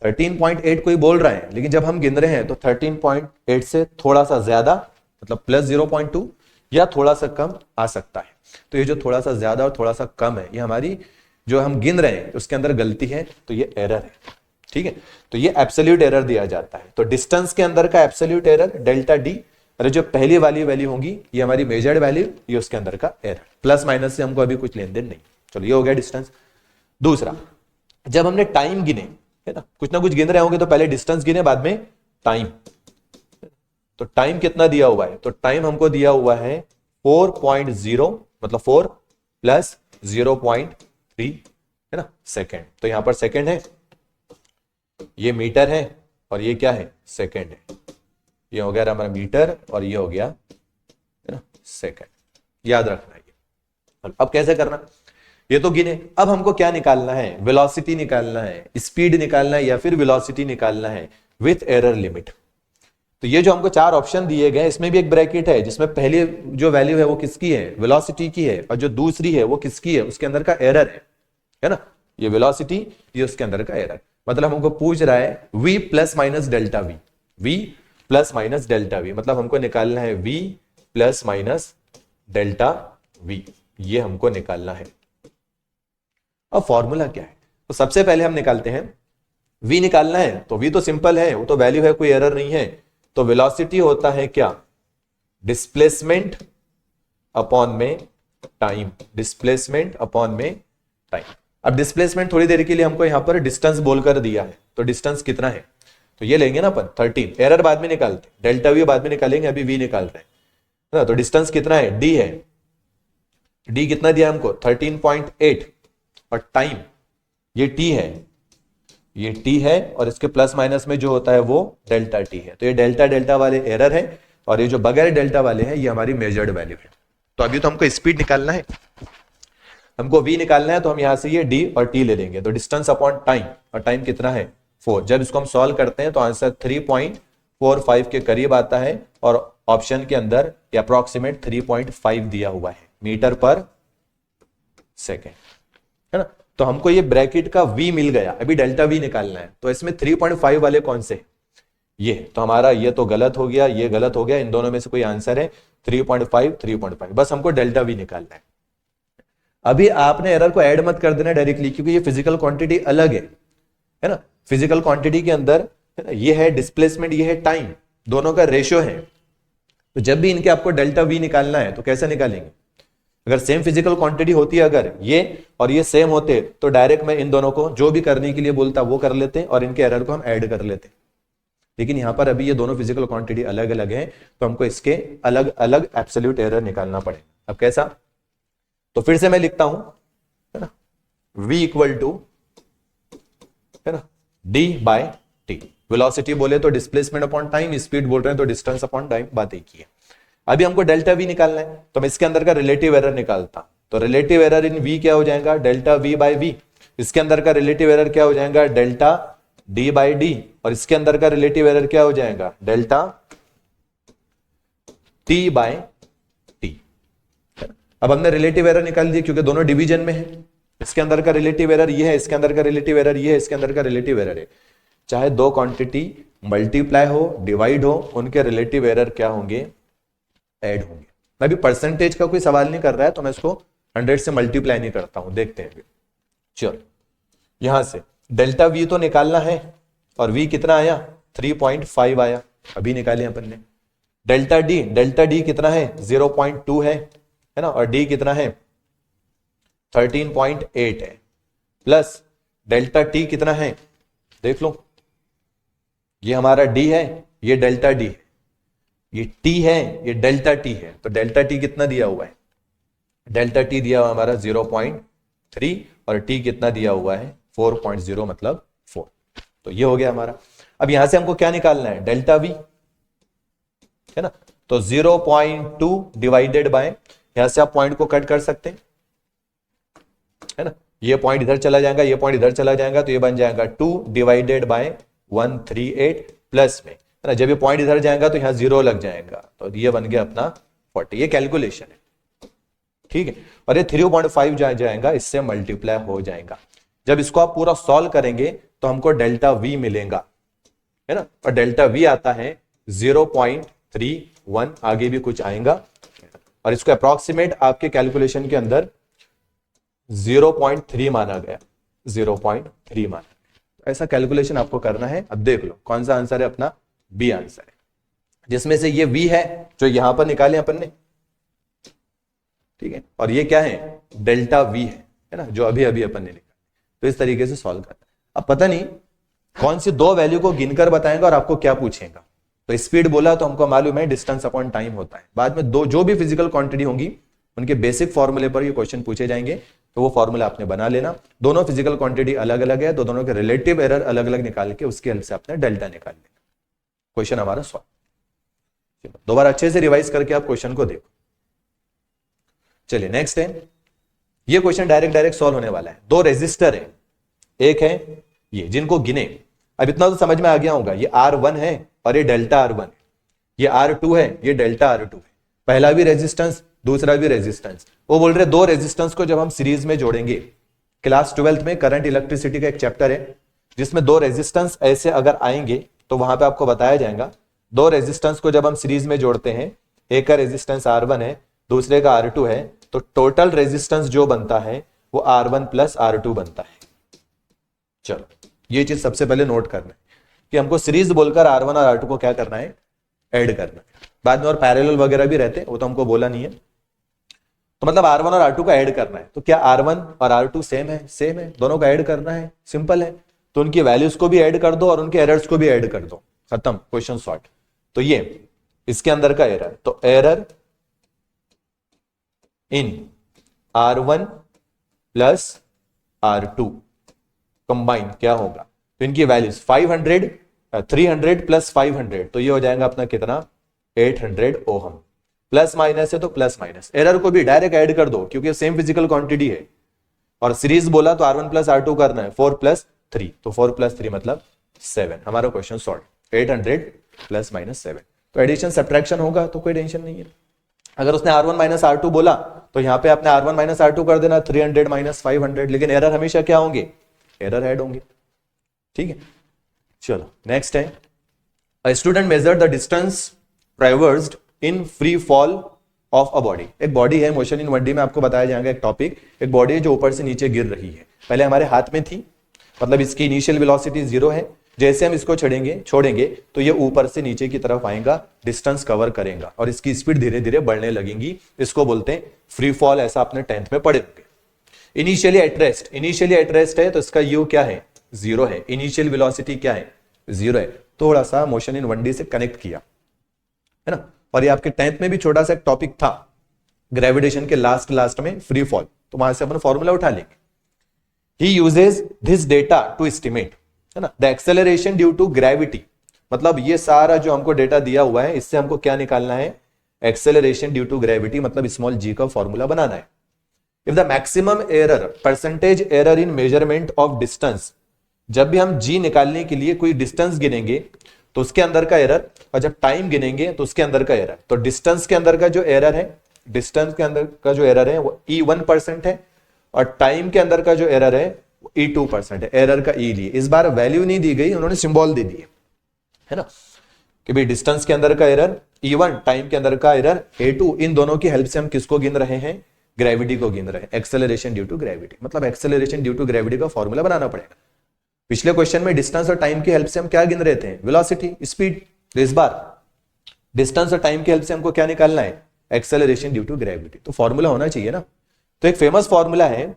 A: 13.8 कोई बोल रहा है, लेकिन जब हम गिन रहे हैं तो 13.8 से थोड़ा सा ज्यादा, मतलब प्लस 0.2 या थोड़ा सा कम आ सकता है। तो ये जो थोड़ा सा ज्यादा और थोड़ा सा कम है, ये हमारी जो हम गिन रहे हैं उसके अंदर गलती है, तो ये एरर है। ठीक है, तो ये एब्सोल्यूट एरर दिया जाता है। तो डिस्टेंस के अंदर का एब्सोल्यूट एरर डेल्टा डी, और जो पहली वाली वैल्यू होगी ये हमारी मेजर्ड वैल्यू, ये उसके अंदर का एरर। प्लस माइनस से हमको अभी कुछ लेन देन नहीं। चलो ये हो गया डिस्टेंस। दूसरा, जब हमने टाइम गिने, है ना कुछ गिन रहे होंगे तो पहले डिस्टेंस गिने बाद में टाइम। तो टाइम कितना दिया हुआ है, तो टाइम हमको दिया हुआ है 4.0, मतलब 4 प्लस 0.3, है ना, सेकेंड। तो यहां पर सेकेंड है, ये मीटर है, और ये क्या है, सेकेंड है। ये हो गया हमारा मीटर और ये हो गया, है ना, सेकेंड। याद रखना ये। अब कैसे करना, ये तो गिने। अब हमको क्या निकालना है, वेलोसिटी निकालना है, स्पीड निकालना है, या फिर वेलोसिटी निकालना है विथ एरर लिमिट। तो ये जो हमको 4 ऑप्शन दिए गए, इसमें भी एक ब्रैकेट है जिसमें पहली जो वैल्यू है वो किसकी है, वेलोसिटी की है, और जो दूसरी है वो किसकी है, उसके अंदर का एरर है ना। ये वेलोसिटी, ये उसके अंदर का एरर। मतलब हमको पूछ रहा है v plus minus delta we, v plus minus delta we, मतलब हमको निकालना है v plus minus delta we, ये हमको निकालना है। अब फॉर्मूला क्या है, तो सबसे पहले हम निकालते हैं v निकालना है, तो v तो सिंपल है, वो तो वैल्यू है, कोई एरर नहीं है। तो वेलोसिटी होता है क्या, डिस्प्लेसमेंट अपॉन में टाइम, डिस्प्लेसमेंट अपॉन में टाइम। अब डिस्प्लेसमेंट थोड़ी देर के लिए हमको यहां पर डिस्टेंस बोलकर दिया है, तो डिस्टेंस कितना है, तो ये लेंगे ना अपन 13, एरर बाद में निकालते, डेल्टा वी बाद में निकालेंगे, अभी वी निकाल रहे हैं ना। तो डिस्टेंस कितना है, डी है, डी कितना दिया हमको 13.8, और टाइम ये टी है, ये टी है, और इसके प्लस माइनस में जो होता है वो डेल्टा टी है। तो ये डेल्टा डेल्टा वाले एरर है, और ये जो बगैर डेल्टा वाले हैं ये हमारी मेजर्ड वैल्यू है। तो अभी तो हमको स्पीड निकालना है, हमको v निकालना है, तो हम यहां से ये d और t ले लेंगे। तो डिस्टेंस अपॉन टाइम, और टाइम कितना है 4। जब इसको हम सॉल्व करते हैं तो आंसर 3.45 के करीब आता है, और ऑप्शन के अंदर अप्रोक्सीमेट 3.5 दिया हुआ है मीटर पर सेकेंड, है ना। तो हमको ये ब्रैकेट का v मिल गया, अभी डेल्टा v निकालना है। तो इसमें 3.5 वाले कौन से, ये तो हमारा ये तो गलत हो गया, ये गलत हो गया, इन दोनों में से कोई आंसर है 3.5, 3.5, बस हमको डेल्टा v निकालना है। अभी आपने एरर को ऐड मत कर देना डायरेक्टली, क्योंकि ये फिजिकल क्वांटिटी अलग है ना। फिजिकल क्वांटिटी के अंदर है ना, ये है डिस्प्लेसमेंट, ये है टाइम, दोनों का रेशियो है। तो जब भी इनके आपको डेल्टा वी निकालना है तो कैसे निकालेंगे? अगर सेम फिजिकल क्वांटिटी होती है, अगर ये और ये सेम होते, तो डायरेक्ट मैं इन दोनों को जो भी करने के लिए बोलता वो कर लेते और इनके एरर को हम ऐड कर लेते। लेकिन यहां पर अभी ये दोनों फिजिकल क्वांटिटी अलग अलग है, तो हमको इसके अलग अलग एब्सोल्यूट एरर निकालना पड़ेगा। अब कैसा? तो फिर से मैं लिखता हूं, है ना, v इक्वल टू, है ना, d बाय टी। वेलोसिटी बोले तो डिस्प्लेसमेंट अपॉन टाइम, स्पीड बोल रहे हैं तो डिस्टेंस अपॉन टाइम, बात एक ही है। अभी हमको डेल्टा वी निकालना है, तो मैं इसके अंदर का रिलेटिव एरर निकालता। तो रिलेटिव एरर इन v क्या हो जाएगा? Delta v by V. इसके अंदर का रिलेटिव एरर क्या हो जाएगा? Delta d by D. और इसके अंदर का रिलेटिव एरर क्या हो जाएगा? Delta t by T. अब हमने रिलेटिव एरर निकाल दिया क्योंकि दोनों डिवीजन में है। इसके अंदर का रिलेटिव एरर ये है, इसके अंदर का रिलेटिव एरर ये है, इसके अंदर का रिलेटिव एरर है। चाहे दो क्वांटिटी मल्टीप्लाई हो, डिवाइड हो, उनके रिलेटिव एरर क्या होंगे? ऐड होंगे। मैं भी परसेंटेज का कोई सवाल नहीं कर रहा है, तो मैं इसको 100 से मल्टीप्लाई नहीं करता हूं। देखते हैं। चलो, यहां से डेल्टा वी तो निकालना है, और वी कितना आया? 3.5 आया, अभी निकाले अपन ने। डेल्टा डी कितना है? 0.2 है ना, और डी कितना है? 13.8 है। प्लस डेल्टा टी कितना है? देख लो, ये हमारा डी है, ये डेल्टा डी है, ये टी है, ये डेल्टा टी है। तो डेल्टा टी कितना दिया हुआ है? डेल्टा टी दिया हुआ हमारा 0.3, और टी कितना दिया हुआ है? 4.0, मतलब 4। तो ये हो गया हमारा। अब यहां से हमको क्या निकालना है? डेल्टा वी, है ना। तो 0.2 डिवाइडेड बाय, यहां से आप पॉइंट को कट कर सकते हैं, है ना। ये पॉइंट इधर चला जाएगा, ये पॉइंट इधर चला जाएगा, तो ये बन जाएगा 2 डिवाइडेड बाय 138 प्लस में, है ना। जब ये पॉइंट इधर जाएगा तो यहां 0 लग जाएगा, तो ये बन गया अपना 40। ये कैलकुलेशन है, ठीक है। और ये 3.5 जाएगा, इससे मल्टीप्लाई हो जाएगा। जब इसको आप पूरा सॉल्व करेंगे तो हमको डेल्टा वी मिलेगा, है ना। और डेल्टा वी आता है 0.31, आगे भी कुछ आएगा, और इसको अप्रॉक्सीमेट आपके कैलकुलेशन के अंदर 0.3 माना गया, 0.3 माना। ऐसा कैलकुलेशन आपको करना है। अब देख लो कौन सा आंसर है अपना? बी आंसर है, जिसमें से ये वी है जो यहां पर निकाले अपन ने, ठीक है, और ये क्या है? डेल्टा वी है ना, जो अभी अभी अपन ने निकाला। तो इस तरीके से सॉल्व करना है। अब पता नहीं कौन सी दो वैल्यू को गिनकर बताएंगा और आपको क्या पूछेगा। तो स्पीड बोला तो हमको मालूम है डिस्टेंस अपॉन टाइम होता है। बाद में दो जो भी फिजिकल क्वांटिटी होंगी उनके बेसिक फॉर्मूले पर ये क्वेश्चन पूछे जाएंगे, तो वो फॉर्मूला आपने बना लेना। दोनों फिजिकल क्वांटिटी अलग अलग है, तो दोनों के रिलेटिव एरर अलग अलग निकाल के उसके हेल्प से आपने डेल्टा निकाल लेना। क्वेश्चन हमारा सॉल्व। दोबारा अच्छे से रिवाइज करके आप क्वेश्चन को देखो। चलिए नेक्स्ट है, ये क्वेश्चन डायरेक्ट सॉल्व होने वाला है। दो रेजिस्टर है, एक है ये, जिनको गिने। अब इतना तो समझ में आ गया होगा, ये R1 है और ये डेल्टा R1 है, ये R2 है, ये डेल्टा R2 है। पहला भी रेजिस्टेंस, दूसरा भी रेजिस्टेंस। वो बोल रहे दो रेजिस्टेंस को जब हम सीरीज में जोड़ेंगे, क्लास 12th में करंट इलेक्ट्रिसिटी का एक चैप्टर है जिसमें दो रेजिस्टेंस ऐसे अगर आएंगे तो वहां पे आपको बताया जाएगा, दो रेजिस्टेंस को जब हम सीरीज में जोड़ते हैं, एक का रेजिस्टेंस R1 है, दूसरे का R2 है, तो टोटल रेजिस्टेंस जो बनता है वो R1 प्लस R2 बनता है। चलो ये चीज सबसे पहले नोट करना है कि हमको सीरीज बोलकर R1 और R2 को क्या करना है? ऐड करना है। बाद में और पैरेलल वगैरह भी रहते हैं, वो तो हमको बोला नहीं है। तो मतलब R1 और R2 का ऐड करना है। तो क्या R1 और R2 सेम है? सेम है, दोनों का ऐड करना है, सिंपल है। तो उनकी वैल्यूज को भी ऐड कर दो और उनके एरर्स को भी ऐड कर दो, खत्म, क्वेश्चन सॉर्ट। तो ये इसके अंदर का एरर, तो error in R1 plus R2 combine क्या होगा? तो इनकी वैल्यूज 500, 300 प्लस 500, तो ये हो जाएगा अपना कितना? 800 ओहम। प्लस माइनस है तो प्लस माइनस, एरर को भी डायरेक्ट ऐड कर दो क्योंकि सेम फिजिकल क्वांटिटी है। और सीरीज बोला तो R1 प्लस R2 करना है, 4 प्लस 3, तो 4 प्लस 3 मतलब 7। हमारा क्वेश्चन सॉल्व। 800 प्लस माइनस 7, तो एडिशन सब्ट्रैक्शन होगा, तो कोई टेंशन नहीं है। अगर उसने R1 माइनस R2 बोला तो यहाँ पे आपने R1 माइनस R2 कर देना, 300 माइनस 500, लेकिन एरर हमेशा क्या होंगे? एरर ऐड होंगे, ठीक है। चलो नेक्स्ट है, a student measured the distance traversed in free fall of a body. एक बॉडी है, मोशन इन 1D में आपको बताया जाएगा एक टॉपिक, एक बॉडी है जो ऊपर से नीचे गिर रही है, पहले हमारे हाथ में थी, मतलब इसकी इनिशियल वेलोसिटी 0 है, जैसे हम इसको छोड़ेंगे तो ये ऊपर से नीचे की तरफ आएगा, डिस्टेंस कवर करेगा और इसकी स्पीड धीरे धीरे बढ़ने लगेगी, इसको बोलते हैं फ्री फॉल, ऐसा आपने 10th में पढ़े होंगे। इनिशियली एट रेस्ट है तो इसका यू क्या है, 0 है, इनिशियल वेलोसिटी क्या है, 0 है, थोड़ा सा मोशन इन 1D से कनेक्ट किया है ना। और ये आपके 10th में भी छोटा सा एक टॉपिक था ग्रेविटेशन के लास्ट में, फ्री फॉल, तो वहां से अपन फॉर्मूला उठा लेंगे। He uses this data to estimate, है ना, the acceleration due to gravity, मतलब ये सारा जो हमको डेटा दिया हुआ है इससे हमको क्या निकालना है, एक्सेलरेशन ड्यू टू ग्रेविटी, मतलब स्मॉल g का फॉर्मूला बनाना है। If the maximum error, percentage error in measurement of distance, जब भी हम g निकालने के लिए कोई डिस्टेंस गिनेंगे तो उसके अंदर का एरर, और जब टाइम गिनेंगे तो उसके अंदर का एरर, तो डिस्टेंस के अंदर का जो एरर है, डिस्टेंस के अंदर का जो एरर है वो E1% है, और टाइम के अंदर का जो एरर है वो E2% है। एरर का E लिए, इस बार वैल्यू नहीं दी गई, उन्होंने सिंबल दे दिए, है ना, कि भाई डिस्टेंस के अंदर का एरर E1, टाइम के अंदर का एरर A2, इन दोनों की हेल्प से हम किसको गिन रहे हैं, ग्रेविटी को गिन रहे हैं, एक्सेलरेशन ड्यू टू ग्रेविटी, मतलब एक्सेलरेशन ड्यू टू ग्रेविटी का फॉर्मूला बनाना पड़ेगा। पिछले क्वेश्चन में डिस्टेंस और टाइम की हेल्प से हम क्या गिन रहे थे, वेलोसिटी, स्पीड, तो इस बार डिस्टेंस और टाइम की हेल्प से हमको क्या निकालना है, एक्सेलरेशन ड्यू टू ग्रेविटी, तो फॉर्मूला होना चाहिए ना। तो एक फेमस फॉर्मूला है,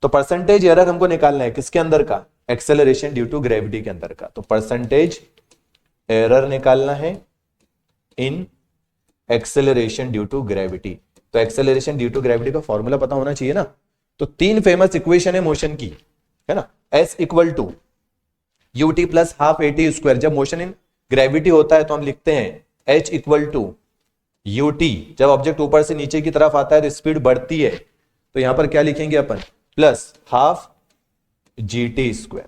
A: तो परसेंटेज एरर हमको निकालना है किसके अंदर का, एक्सेलरेशन ड्यू टू ग्रेविटी के अंदर का, तो परसेंटेज एरर निकालना है in acceleration due to gravity, तो एक्सेलरेशन ड्यू टू ग्रेविटी का फॉर्मूला पता होना चाहिए ना। तो 3 फेमस इक्वेशन है मोशन की, है ना, S equal to ut plus half at square, जब मोशन इन ग्रेविटी होता है तो हम लिखते हैं H इक्वल टू ut, जब ऑब्जेक्ट ऊपर से नीचे की तरफ आता है तो स्पीड बढ़ती है, तो यहां पर क्या लिखेंगे अपन, प्लस हाफ gt स्क्वायर।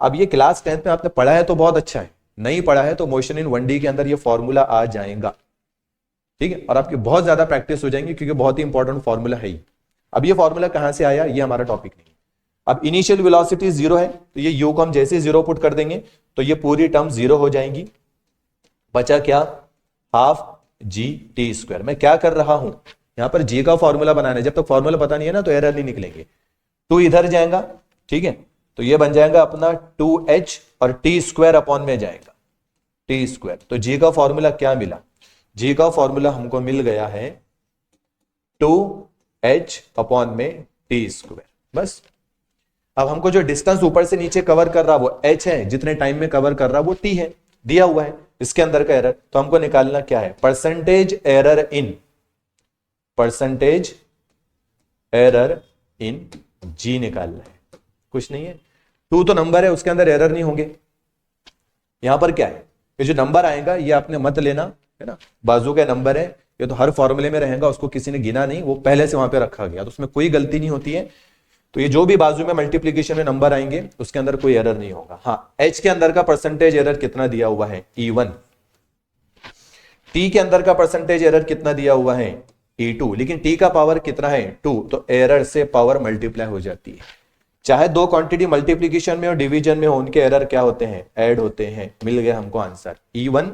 A: अब ये क्लास 10th में आपने पढ़ा है तो बहुत अच्छा है, नहीं पढ़ा है तो मोशन इन 1D के अंदर ये फॉर्मूला आ जाएगा, ठीक है, और आपकी बहुत ज्यादा प्रैक्टिस हो जाएंगी क्योंकि बहुत ही इंपॉर्टेंट फॉर्मूला है। अब ये फॉर्मूला कहां से आया, ये हमारा टॉपिक नहीं। अब इनिशियल वेलोसिटी 0 है तो ये u को हम जैसे 0 पुट कर देंगे तो ये पूरी टर्म 0 हो जाएंगी, बचा क्या, हाफ gt स्क्वायर। मैं क्या कर रहा हूं, यहां पर g का फॉर्मूला बनाना है, जब तक फॉर्मूला पता नहीं है ना तो एरर नहीं निकलेंगे। 2 इधर जाएगा, ठीक है, तो ये बन जाएगा अपना 2h और t स्क्वायर अपॉन में जाएगा t स्क्वायर। तो g का फॉर्मूला क्या मिला, g का फॉर्मूला हमको मिल गया है 2h अपॉन में t स्क्वायर, बस। अब हमको जो डिस्टेंस ऊपर से नीचे कवर कर रहा वो h है, जितने टाइम में कवर कर रहा वो t है, दिया हुआ है, इसके अंदर का एरर, तो हमको निकालना क्या है, परसेंटेज एरर इन g निकालना है, कुछ नहीं है। 2 तो नंबर है, उसके अंदर एरर नहीं होंगे। यहां पर क्या है, ये जो नंबर आएगा ये आपने मत लेना, है ना, बाजू का नंबर है, ये तो हर फॉर्मूले में रहेगा, उसको किसी ने गिना नहीं, वो पहले से वहां पे रखा गया, तो उसमें कोई गलती नहीं होती है। तो ये जो भी बाजू में मल्टीप्लीकेशन में नंबर आएंगे उसके अंदर कोई एरर नहीं होगा। हाँ, h के अंदर का परसेंटेज एरर कितना दिया हुआ है, E1, t के अंदर का परसेंटेज एरर कितना दिया हुआ है, E2, लेकिन t का पावर कितना है, 2, तो एरर से पावर मल्टीप्लाई हो जाती है। चाहे 2 क्वांटिटी मल्टीप्लीकेशन में और डिवीजन में हो, उनके एरर क्या होते हैं, ऐड होते हैं। मिल गया हमको answer, E1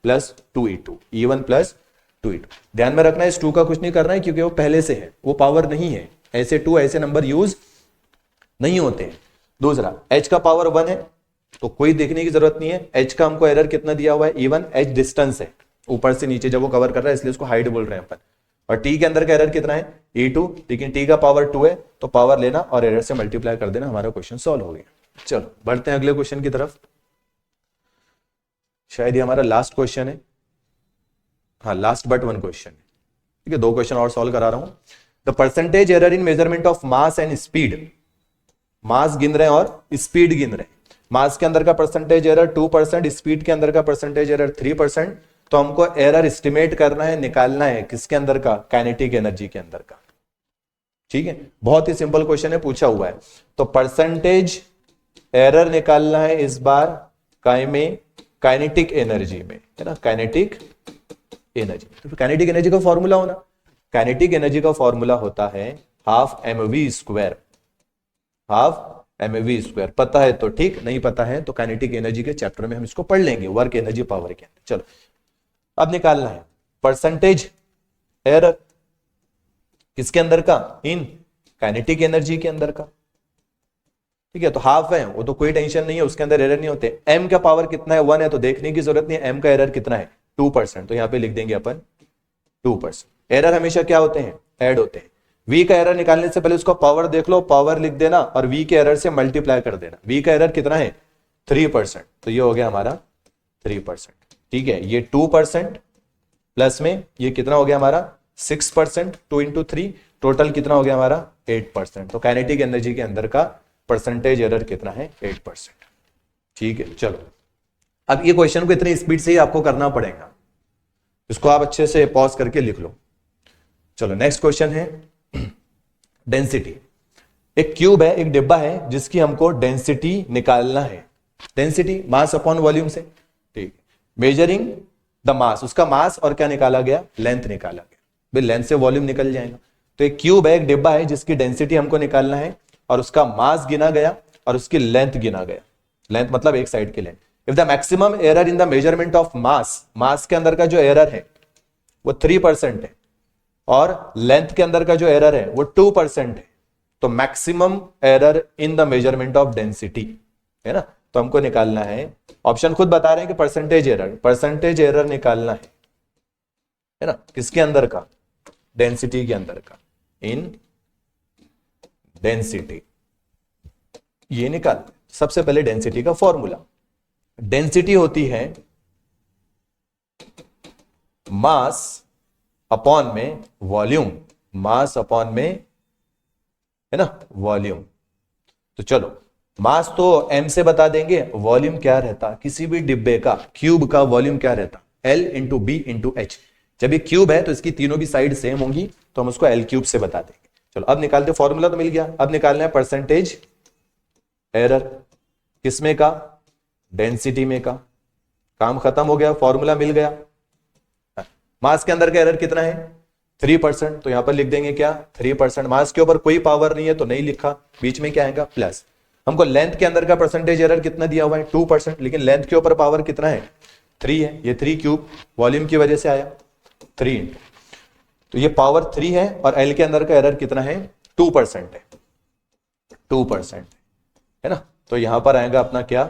A: plus 2E2, E1 plus 2E2। ध्यान में रखना है इस 2 का कुछ नहीं करना है क्योंकि वो पहले से है, वो पावर नहीं है, ऐसे 2 ऐसे नंबर यूज नहीं होते हैं। दूसरा, h का पावर 1 है तो कोई देखने की जरूरत नहीं है। h का हमको एरर कितना दिया हुआ है, E1, h डिस्टेंस है ऊपर से नीचे जब वो कवर कर रहा है, इसलिए उसको हाइट बोल रहे हैं अपन। और t के अंदर का एरर कितना है, E2, लेकिन t का पावर 2 है तो पावर लेना और एरर से मल्टीप्लाई कर देना, हमारा क्वेश्चन सॉल्व हो गया। चलो बढ़ते हैं अगले क्वेश्चन की तरफ, शायद ये हमारा लास्ट क्वेश्चन है, हाँ लास्ट बट 1 क्वेश्चन है, ठीक है, 2 क्वेश्चन और सॉल्व करा रहा हूं। The percentage error in measurement of mass and speed, mass गिन रहे हैं और स्पीड गिन रहे हैं। मास के अंदर का परसेंटेज एरर 2%, स्पीड के अंदर का परसेंटेज एरर 3%। तो हमको एरर एस्टिमेट करना है, निकालना है किसके अंदर का, काइनेटिक एनर्जी के अंदर का, ठीक है, बहुत ही सिंपल क्वेश्चन है, पूछा हुआ है। तो परसेंटेज एरर निकालना है इस बार काइनेटिक एनर्जी में, है ना, काइनेटिक एनर्जी। तो काइनेटिक एनर्जी का फॉर्मूला होना, काइनेटिक एनर्जी का फॉर्मूला होता है half mv square, half mv square. पता है तो ठीक, नहीं पता है तो काइनेटिक एनर्जी के चैप्टर में हम इसको पढ़ लेंगे, वर्क एनर्जी पावर के अंदर। चलो अब निकालना है परसेंटेज एरर। किसके अंदर का? इन काइनेटिक एनर्जी के अंदर का। ठीक है, तो हाफ है वो तो कोई टेंशन नहीं है, उसके अंदर एरर नहीं होते। एम का पावर कितना है? 1 है, तो देखने की जरूरत नहीं है एम का एरर कितना है, 2%, तो यहां पे लिख देंगे अपन 2%। एरर हमेशा क्या होते हैं? ऐड होते हैं। वी का एरर निकालने से पहले उसका पावर देख लो, पावर लिख देना और वी के एरर से मल्टीप्लाई कर देना। वी का एरर कितना है? 3%, तो ये हो गया हमारा 3%। ठीक है, ये 2% प्लस में ये कितना हो गया हमारा 6%, 2 इंटू 3, टोटल कितना हो गया हमारा 8%। तो काइनेटिक एनर्जी के अंदर का परसेंटेज एरर कितना है? 8%। ठीक है, चलो अब ये क्वेश्चन को इतनी स्पीड से ही आपको करना पड़ेगा, इसको आप अच्छे से पॉज करके लिख लो। चलो नेक्स्ट क्वेश्चन है डेंसिटी। एक क्यूब है, एक डिब्बा है जिसकी हमको डेंसिटी निकालना है। डेंसिटी मास अपॉन वॉल्यूम से। ठीक, मेजरिंग द मास, उसका मास और क्या निकाला गया? लेंथ निकाला गया। भाई लेंथ से वॉल्यूम निकल जाएगा। तो एक क्यूब है, एक डिब्बा है जिसकी डेंसिटी हमको निकालना है और उसका मास गिना गया और उसकी लेंथ गिना गया। लेंथ मतलब एक साइड की length. If the maximum error in the measurement of mass, mass के अंदर का जो एरर है वो 3% है और लेंथ के अंदर का जो एरर है वो 2% है, तो maximum error in the measurement of density है ना। तो हमको निकालना है, ऑप्शन खुद बता रहे हैं कि परसेंटेज एरर निकालना है ना। किसके अंदर का? डेंसिटी के अंदर का, इन डेंसिटी। ये निकाल। सबसे पहले डेंसिटी का फॉर्मूला, डेंसिटी होती है मास अपॉन में वॉल्यूम, मास अपॉन में है ना वॉल्यूम। तो चलो मास तो m से बता देंगे, वॉल्यूम क्या रहता? किसी भी डिब्बे का, क्यूब का वॉल्यूम क्या रहता? L into B into H. जब ये क्यूब है तो इसकी तीनों भी साइड सेम होंगी, तो हम उसको L क्यूब से बता देंगे। चलो अब निकालते, फॉर्मूला तो मिल गया, अब निकालना है परसेंटेज एरर। किसमें का? डेंसिटी में का। काम खत्म हो गया, फॉर्मूला मिल गया। मास के अंदर का एरर कितना है? 3%, तो यहां पर लिख देंगे क्या? 3%। मास के ऊपर कोई पावर नहीं है तो नहीं लिखा, बीच में क्या आएगा? प्लस। हमको लेंथ के अंदर का परसेंटेज एरर कितना दिया हुआ है? 2%, लेकिन लेंथ के ऊपर पावर कितना है? 3 है। ये 3 क्यूब वॉल्यूम की वजह से आया 3, तो ये पावर 3 है और एल के अंदर का एरर कितना है? 2% है, 2% है ना। तो यहां पर आएगा अपना क्या?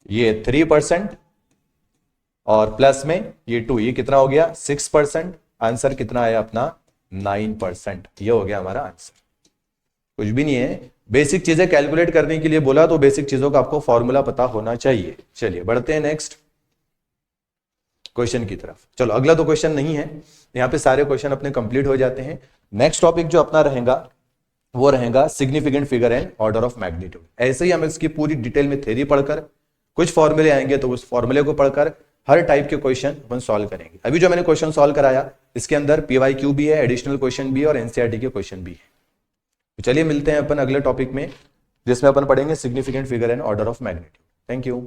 A: ये 3% और प्लस में ये 2, ये कितना हो गया? 6%। आंसर कितना आया अपना? 9%। ये हो गया हमारा आंसर। कुछ भी नहीं है, बेसिक चीजें कैलकुलेट करने के लिए बोला तो बेसिक चीजों का आपको फॉर्मूला पता होना चाहिए। चलिए बढ़ते हैं नेक्स्ट क्वेश्चन की तरफ। चलो अगला तो क्वेश्चन नहीं है, यहां पे सारे क्वेश्चन अपने कंप्लीट हो जाते हैं। नेक्स्ट टॉपिक जो अपना रहेगा वो रहेगा significant figure and order of magnitude. ऐसे ही हम इसकी पूरी डिटेल में थ्योरी पढ़कर, कुछ फॉर्मूले आएंगे तो उस फॉर्मूले को पढ़कर हर टाइप के क्वेश्चन अपन सॉल्व करेंगे। अभी जो मैंने क्वेश्चन सॉल्व कराया इसके अंदर पीवाईक्यू भी है, एडिशनल क्वेश्चन भी है और एनसीईआरटी के क्वेश्चन भी है। तो चलिए मिलते हैं अपन अगले टॉपिक में जिसमें अपन पढ़ेंगे significant figure and order of magnitude. Thank you.